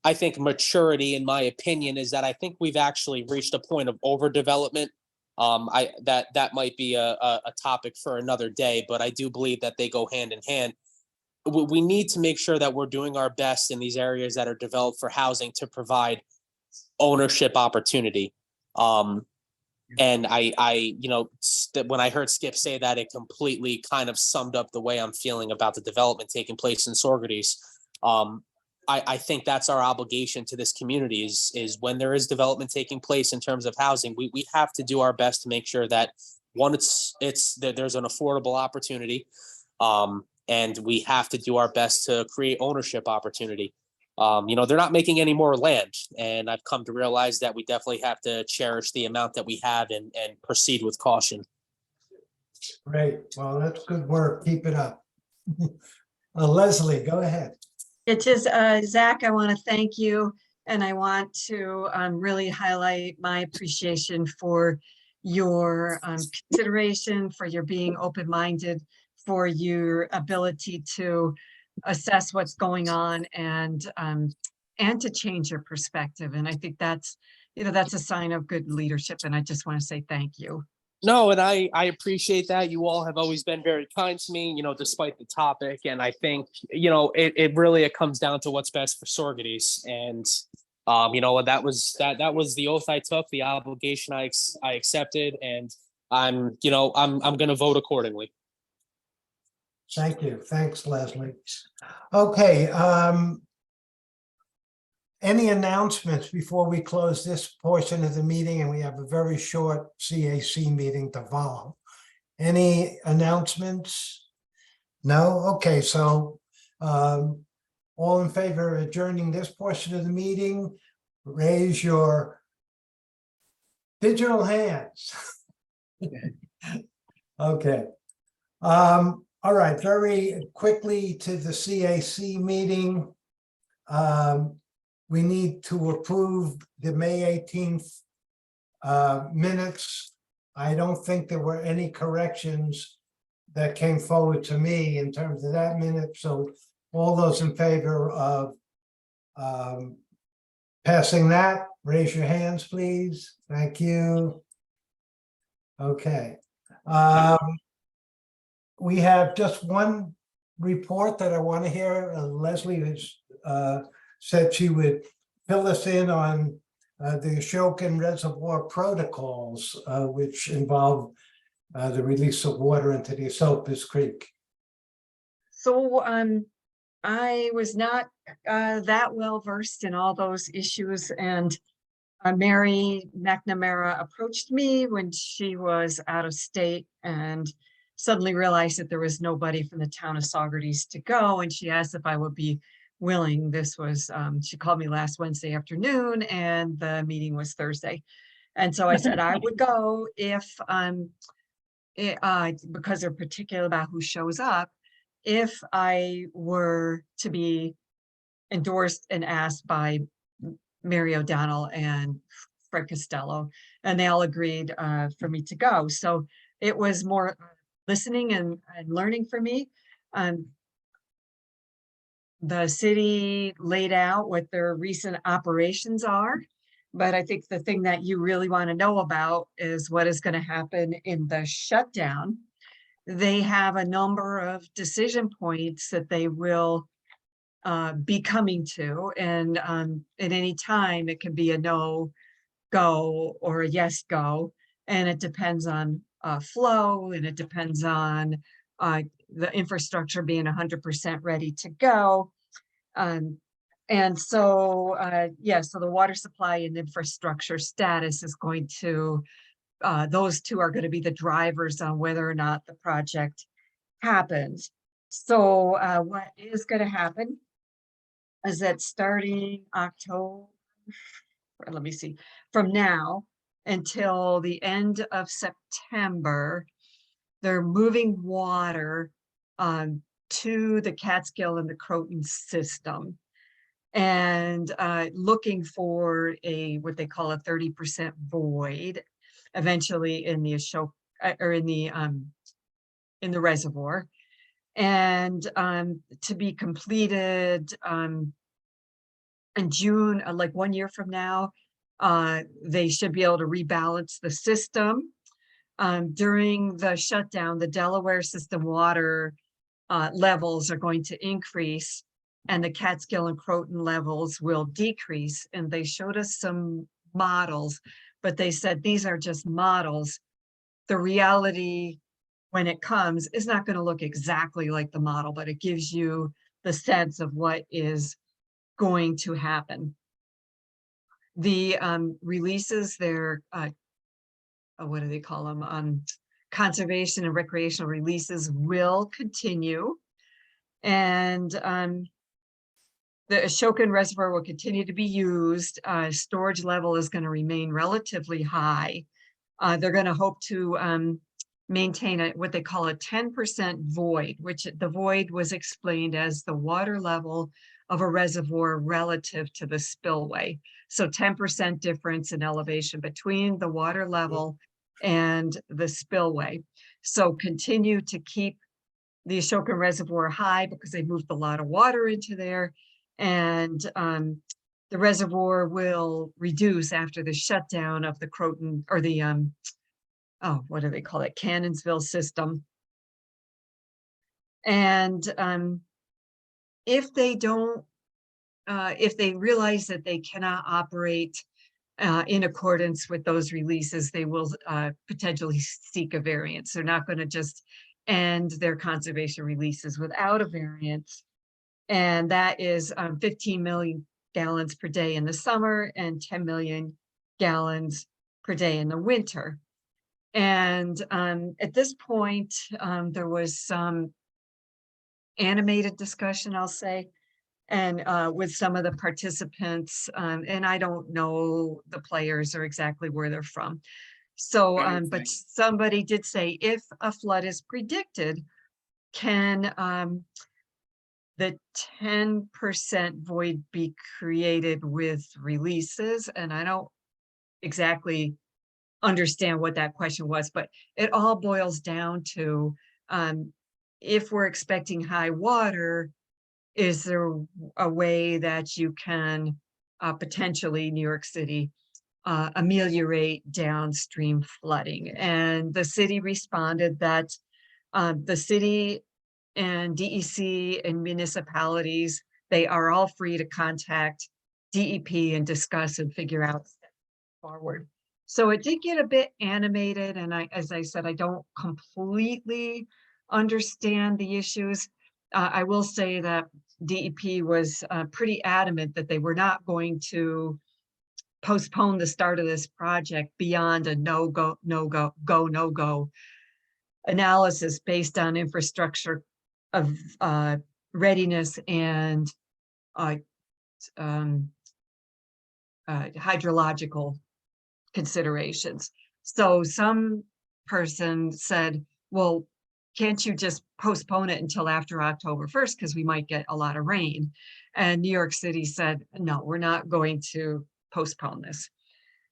I think, maturity, in my opinion, is that I think we've actually reached a point of overdevelopment. That might be a topic for another day, but I do believe that they go hand in hand. We need to make sure that we're doing our best in these areas that are developed for housing to provide ownership opportunity. And when I heard Skip say that, it completely kind of summed up the way I'm feeling about the development taking place in Saugerties. I think that's our obligation to this community is when there is development taking place in terms of housing, we have to do our best to make sure that there's an affordable opportunity. And we have to do our best to create ownership opportunity. they're not making any more land. And I've come to realize that we definitely have to cherish the amount that we have and proceed with caution. Great. Well, that's good work. Keep it up. Leslie, go ahead. It is, Zach, I want to thank you, and I want to really highlight my appreciation for your consideration, for your being open-minded, for your ability to assess what's going on and to change your perspective. And I think that's a sign of good leadership. And I just want to say thank you. No, and I appreciate that. You all have always been very kind to me, despite the topic. And I think, it really comes down to what's best for Sorgetes. And, that was the oath I took, the obligation I accepted. And I'm going to vote accordingly. Thank you. Thanks, Leslie. Okay. Any announcements before we close this portion of the meeting? And we have a very short CAC meeting to follow. Any announcements? No? Okay, so all in favor of adjourning this portion of the meeting, raise your digital hands. Okay. All right, very quickly to the CAC meeting. We need to approve the May 18th minutes. I don't think there were any corrections that came forward to me in terms of that minute. So all those in favor of passing that, raise your hands, please. Thank you. Okay. We have just one report that I want to hear. Leslie has said she would fill us in on the Ashokan Reservoir protocols, which involve the release of water into the Esopus Creek. So I was not that well versed in all those issues, and Mary McNamara approached me when she was out of state and suddenly realized that there was nobody from the town of Saugerties to go, and she asked if I would be willing. This was, she called me last Wednesday afternoon and the meeting was Thursday. And so I said I would go if, because they're particular about who shows up, if I were to be endorsed and asked by Mary O'Donnell and Fred Costello, and they all agreed for me to go. So it was more listening and learning for me. The city laid out what their recent operations are, but I think the thing that you really want to know about is what is going to happen in the shutdown. They have a number of decision points that they will be coming to, and at any time it can be a no go or a yes go, and it depends on flow, and it depends on the infrastructure being 100% ready to go. And so, so the water supply and infrastructure status is going to, those two are going to be the drivers on whether or not the project happens. So what is going to happen is that starting October, let me see, from now until the end of September, they're moving water to the Catskill and the Croton system, and looking for what they call a 30% void eventually in the Ashoka or in the reservoir, and to be completed in June, like 1 year from now. They should be able to rebalance the system. During the shutdown, the Delaware system water levels are going to increase, and the Catskill and Croton levels will decrease. And they showed us some models, but they said these are just models. The reality, when it comes, is not going to look exactly like the model, but it gives you the sense of what is going to happen. The releases, they're what do they call them? Conservation and recreational releases will continue. And the Ashokan Reservoir will continue to be used. Storage level is going to remain relatively high. They're going to hope to maintain what they call a 10% void, which the void was explained as the water level of a reservoir relative to the spillway. So 10% difference in elevation between the water level and the spillway. So continue to keep the Ashokan Reservoir high because they moved a lot of water into there. And the reservoir will reduce after the shutdown of the Croton or the, oh, what do they call it? Cannonsville system. And if they don't, if they realize that they cannot operate in accordance with those releases, they will potentially seek a variance. They're not going to just end their conservation releases without a variance. And that is 15 million gallons per day in the summer and 10 million gallons per day in the winter. And at this point, there was some animated discussion, I'll say, and with some of the participants, and I don't know the players or exactly where they're from. So, but somebody did say if a flood is predicted, can the 10% void be created with releases? And I don't exactly understand what that question was, but it all boils down to if we're expecting high water, is there a way that you can potentially, New York City, ameliorate downstream flooding? And the city responded that the city and DEC and municipalities, they are all free to contact DEP and discuss and figure out steps forward. So it did get a bit animated, and as I said, I don't completely understand the issues. I will say that DEP was pretty adamant that they were not going to postpone the start of this project beyond a no-go analysis based on infrastructure of readiness and hydrological considerations. So some person said, well, can't you just postpone it until after October 1st because we might get a lot of rain? And New York City said, no, we're not going to postpone this.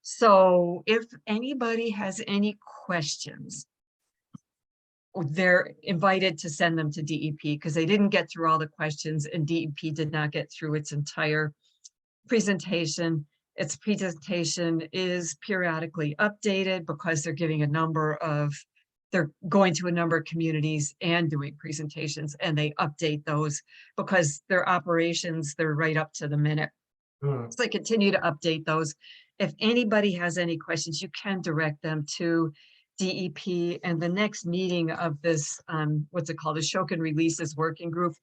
So if anybody has any questions, they're invited to send them to DEP because they didn't get through all the questions and DEP did not get through its entire presentation. Its presentation is periodically updated because they're giving a number of, they're going to a number of communities and doing presentations, and they update those because their operations, they're right up to the minute. So they continue to update those. If anybody has any questions, you can direct them to DEP, and the next meeting of this, what's it called, Ashokan Releases Working Group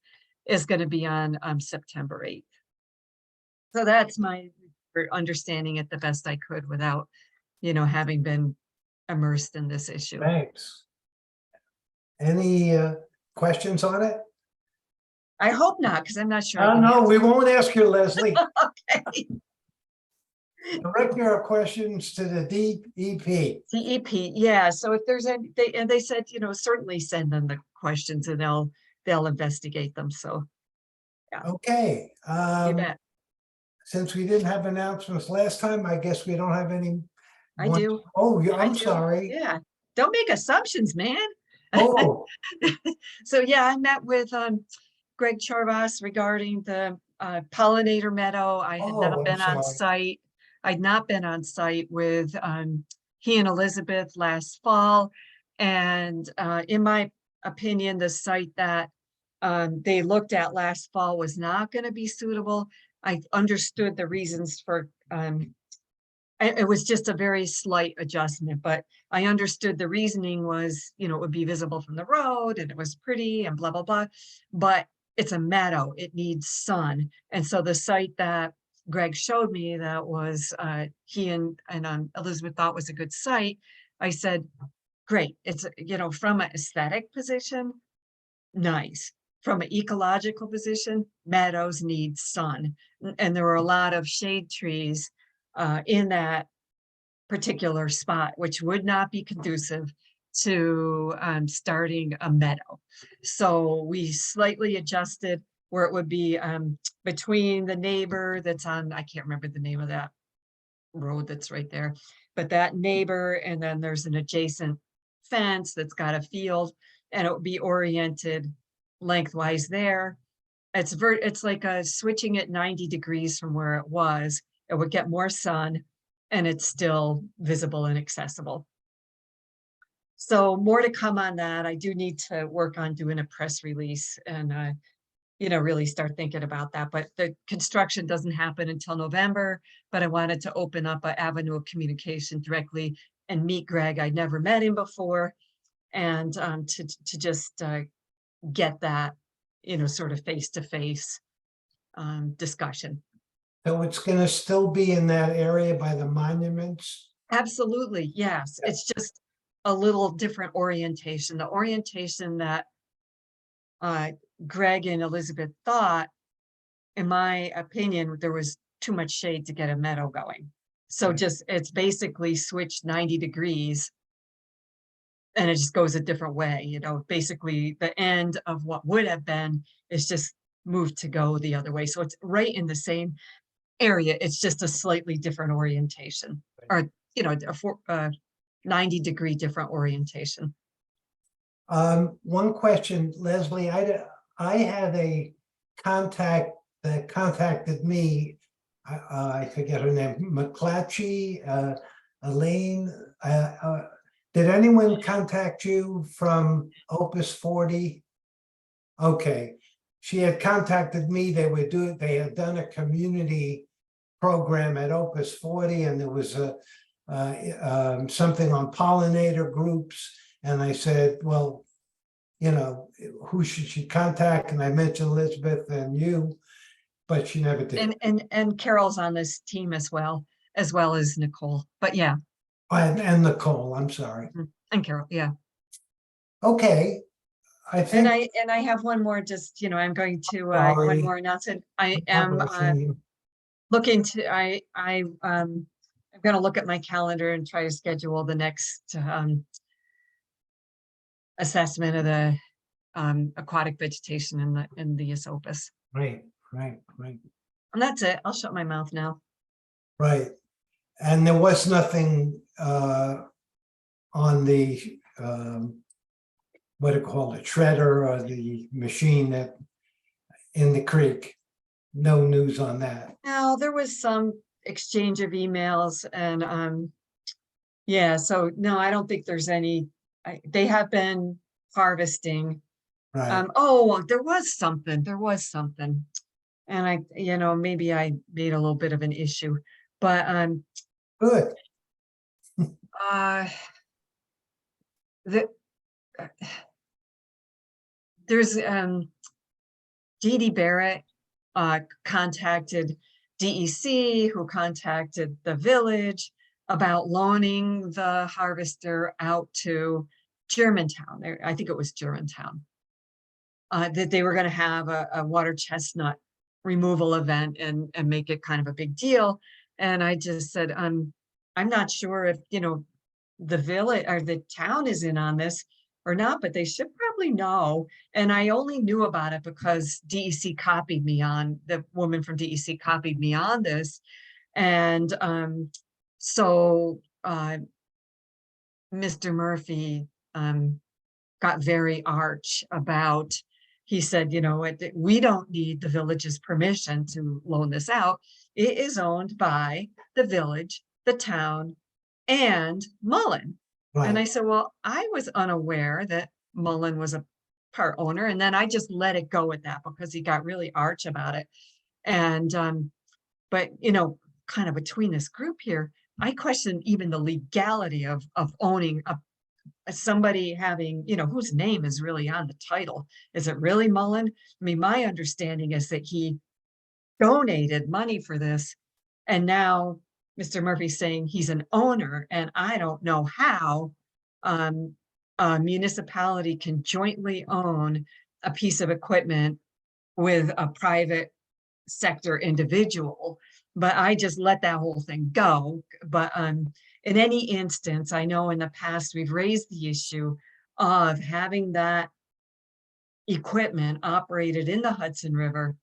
is going to be on September 8th. So that's my understanding it the best I could without, you know, having been immersed in this issue. Thanks. Any questions on it? I hope not, because I'm not sure. I Oh, can no, answer. we won't ask you, Leslie. Okay. Direct your questions to the DEP. DEP, yeah. So if there's any, they said, you know, certainly send them the questions and they'll investigate them. So Okay. you bet. Since we didn't have announcements last time, I guess we don't have any. I do. Oh, yeah, I I'm do. sorry. Yeah. Don't make assumptions, man. Oh, So yeah, I met with Greg Charvas regarding the pollinator meadow. I had Oh, not I'm been on sorry. site. I'd not been on site with he and Elizabeth last fall. And in my opinion, the site that they looked at last fall was not going to be suitable. I understood the reasons for it was just a very slight adjustment, but I understood the reasoning was, you know, it would be visible from the road and it was pretty and blah, blah, blah. But it's a meadow, it needs sun. And so the site that Greg showed me that was he and Elizabeth thought was a good site. I said, great, it's, you know, from an aesthetic position, nice. from an ecological position, meadows need sun. And there were a lot of shade trees in that particular spot, which would not be conducive to starting a meadow. So we slightly adjusted where it would be between the neighbor that's on, I can't remember the name of that road that's right there, but that neighbor, and then there's an adjacent fence that's got a field, and it would be oriented lengthwise there. It's like switching it 90 degrees from where it was. It would get more sun, and it's still visible and accessible. So more to come on that. I do need to work on doing a press release and, really start thinking about that. But the construction doesn't happen until November, but I wanted to open up an avenue of communication directly and meet Greg. I'd never met him before. And to just get that, sort of face-to-face discussion. So it's gonna still be in that area by the monuments? Absolutely, yes. It's just a little different orientation. The orientation that Greg and Elizabeth thought, in my opinion, there was too much shade to get a meadow going. So Right. it's basically switched 90 degrees and it just goes a different way. Basically the end of what would have been is just moved to go the other way. So it's right in the same area. It's just a slightly different orientation, or, a 90-degree different orientation. One question, Leslie, I had a contact that contacted me. I forget her name, McClatchy, Elaine. Did anyone contact you from Opus 40? Okay, she had contacted me. They had done a community program at Opus 40, and there was something on pollinator groups. And I said, well, who should she contact? And I mentioned Elizabeth and you, but she never did. And Carol's on this team as well as Nicole. But yeah, And Nicole, I'm sorry. and Carol, yeah. Okay, I think. And I have one more, just, I'm going to Sorry. one more announcement. I I'm am rushing you. looking to, I'm going to look at my calendar and try to schedule the next assessment of the aquatic vegetation in the Esopus. Right. And that's it. I'll shut my mouth now. Right. And there was nothing on the what do you call it, shredder or the machine that in the creek. No news on that. Now, there was some exchange of emails and yeah, so no, I don't think there's any. They have been harvesting. Right. Oh, there was something. And maybe I made a little bit of an issue, but Good. There's Dee Dee Barrett contacted DEC, who contacted the village about loaning the harvester out to Germantown. I think it was Germantown. That they were going to have a water chestnut removal event and make it kind of a big deal. And I just said, I'm not sure if, the village or the town is in on this or not, but they should probably know. And I only knew about it because DEC copied me on, the woman from DEC copied me on this. And so Mr. Murphy got very arch about, he said, we don't need the village's permission to loan this out. It is owned by the village, the town, and Mullen. And I Right. said, well, I was unaware that Mullen was a part owner. And then I just let it go with that because he got really arch about it. And, but, kind of between this group here, I question even the legality of owning somebody having, whose name is really on the title. Is it really Mullen? I mean, my understanding is that he donated money for this. And now Mr. Murphy's saying he's an owner, and I don't know how a municipality can jointly own a piece of equipment with a private sector individual, but I just let that whole thing go. But in any instance, I know in the past we've raised the issue of having that equipment operated in the Hudson River.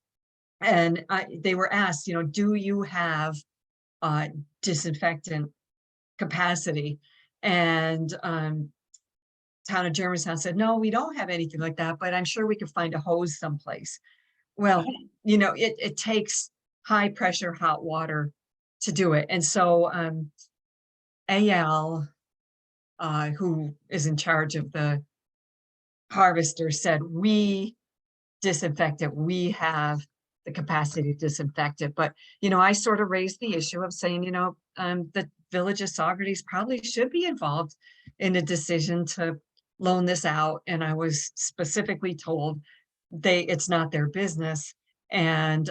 And they were asked, you know, do you have disinfectant capacity? And town of Germantown said, no, we don't have anything like that, but I'm sure we could find a hose someplace. Well, you know, it takes high pressure hot water to do it. And so AL, who is in charge of the harvester, said, we disinfect it. We have the capacity to disinfect it. But, you know, I sort of raised the issue of saying, you know, the Village of Saugerties probably should be involved in a decision to loan this out. And I was specifically told it's not their business. And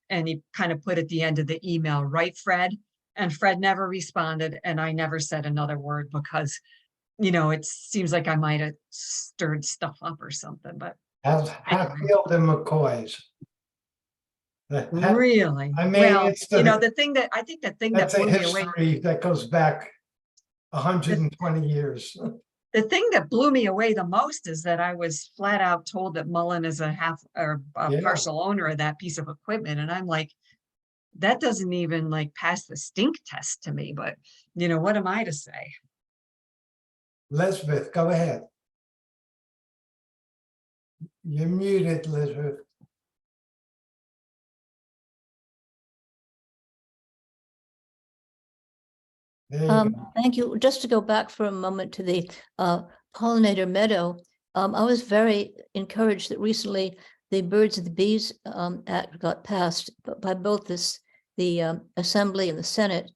he kind of put at the end of the email, right, Fred? And Fred never responded, and I never said another word because, you know, it seems like I might have stirred stuff up or something, but How's Hatfield and McCoy's? really, I mean, well, it's you know, the, the thing that that's a blew me away, history that goes back 120 years. the thing that blew me away the most is that I was flat out told that Mullen is a half or a Yeah. partial owner of that piece of equipment. And I'm like, that doesn't even like pass the stink test to me, but you know, what am I to say? Elizabeth, go ahead. You're muted, Elizabeth. There you go. Thank you. Just to go back for a moment to the pollinator meadow, I was very encouraged that recently the Birds of the Bees Act got passed by both the Assembly and the Senate,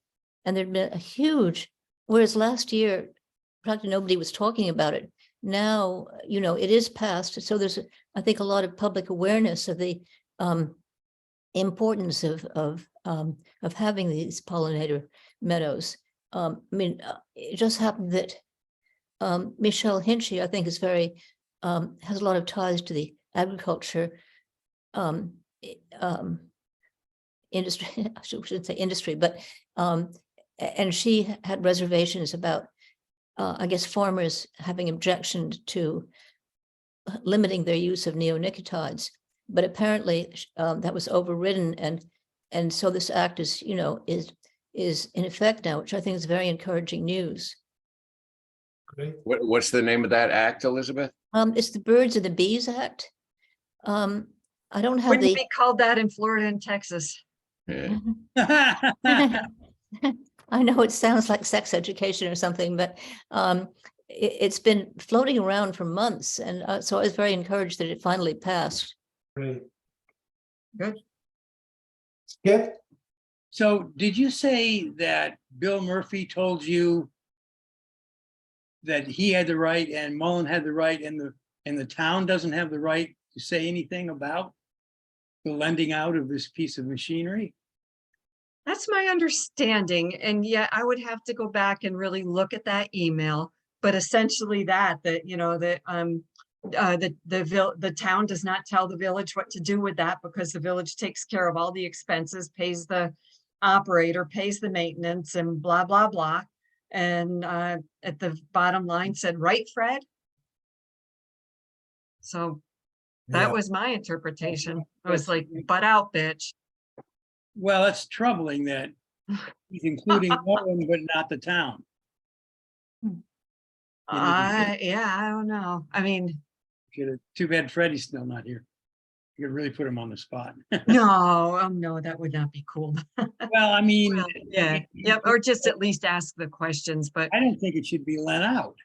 and there'd been a huge, whereas last year practically nobody was talking about it. Now, you know, it is passed, so there's, I think, a lot of public awareness of the importance of having these pollinator meadows. I mean, it just happened that Michelle Hinchy, I think, is very has a lot of ties to the agriculture industry. I shouldn't say industry, but and she had reservations about, I guess, farmers having objections to limiting their use of neonicotinoids. But apparently that was overridden, and so this act is, you know, is in effect now, which I think is very encouraging news. Great. What's the name of that act, Elizabeth? It's the Birds of the Bees Act. I don't have Wouldn't the. be called that in Florida and Texas. Yeah. I know it sounds like sex education or something, but it's been floating around for months, and so I was very encouraged that it finally passed. Great. Good. Skip? So did you say that Bill Murphy told you that he had the right and Mullen had the right and the town doesn't have the right to say anything about the lending out of this piece of machinery? That's my understanding. And yet I would have to go back and really look at that email. But essentially that you know, that the town does not tell the village what to do with that, because the village takes care of all the expenses, pays the operator, pays the maintenance, and blah, blah, blah. And at the bottom line said, right, Fred? So that Yeah. was my interpretation. I was like, butt out, bitch. Well, it's troubling that he's including Mullen, but not the town. Yeah, I don't know. I mean, Too bad Freddie's still not here. You could really put him on the spot. no, no, that would not be cool. Well, I mean, Well, yeah, yep, or just at least ask the questions, but I don't think it should be lent out.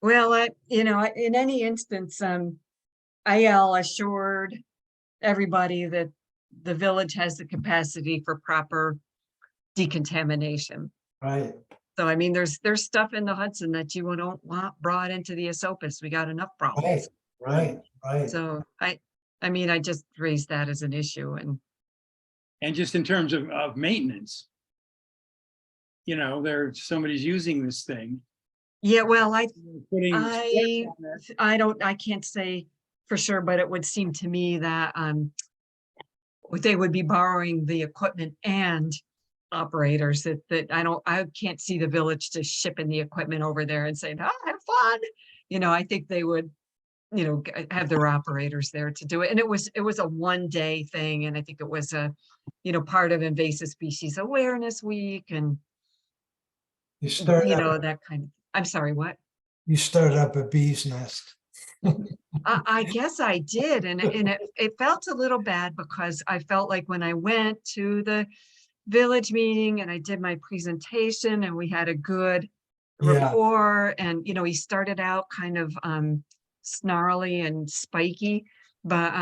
well, you know, in any instance, IL assured everybody that the village has the capacity for proper decontamination. Right. So I mean, there's stuff in the Hudson that you don't want brought into the Esopus. We got enough problems. Right. So I mean, I just raised that as an issue, And just in terms of maintenance, you know, somebody's using this thing. yeah, well, I putting I stress on it. I can't say for sure, but it would seem to me that they would be borrowing the equipment and operators that I can't see the village just shipping the equipment over there and saying, oh, have fun. I think they would, have their operators there to do it. And it was a 1-day thing. And I think it was a, part of Invasive Species Awareness Week and, You stirred up, that kind of, I'm sorry, what? you stirred up a bee's nest. I guess I did. And it felt a little bad because I felt like when I went to the village meeting and I did my presentation and we had a good Yeah. rapport and, he started out kind of snarly and spiky, but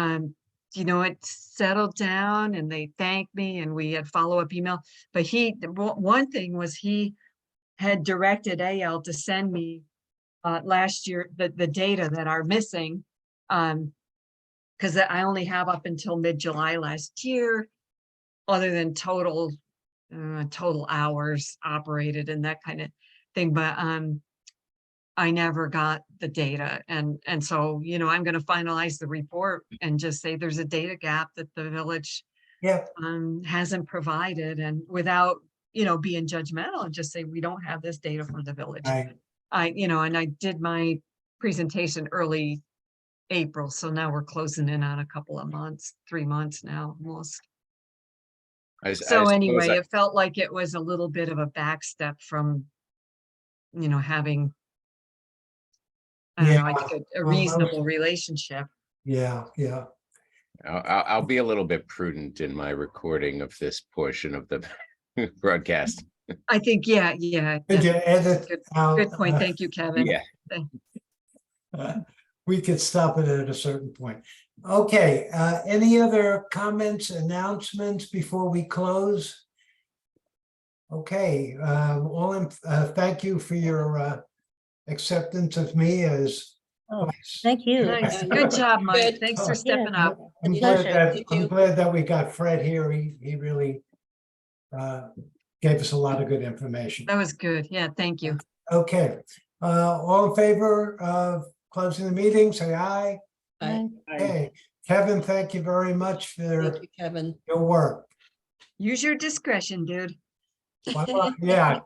it settled down and they thanked me and we had follow-up email. But one thing was he had directed AL to send me last year the data that are missing, because I only have up until mid-July last year, other than total hours operated and that kind of thing. But I never got the data. And so, I'm going to finalize the report and just say there's a data gap that the village Yeah, hasn't provided, and without, being judgmental, and just say, we don't have this data for the village. right. And I did my presentation early April. So now we're closing in on a couple of months, 3 months now almost. I So suppose anyway, I- it felt like it was a little bit of a backstep from, having, I don't know, I think a well, reasonable relationship. Yeah, yeah. I'll be a little bit prudent in my recording of this portion of the broadcast. I think, yeah. Could you that's edit Good out? point. Thank you, Kevin. Yeah, We could stop it at a certain point. Okay, any other comments, announcements before we close? Okay, thank you for your acceptance of me as. Oh, vice. thank you. Nice. Good job, Mike. Good. Thanks for Oh, stepping yeah. up. I'm Pleasure. glad that, Thank I'm you. glad that we got Fred here. He really gave us a lot of good information. That was good. Yeah, thank you. Okay, all in favor of closing the meeting, say aye. Bye. Okay, Kevin, thank you very much for Thank you, Kevin. your work. Use your discretion, dude. Well, yeah,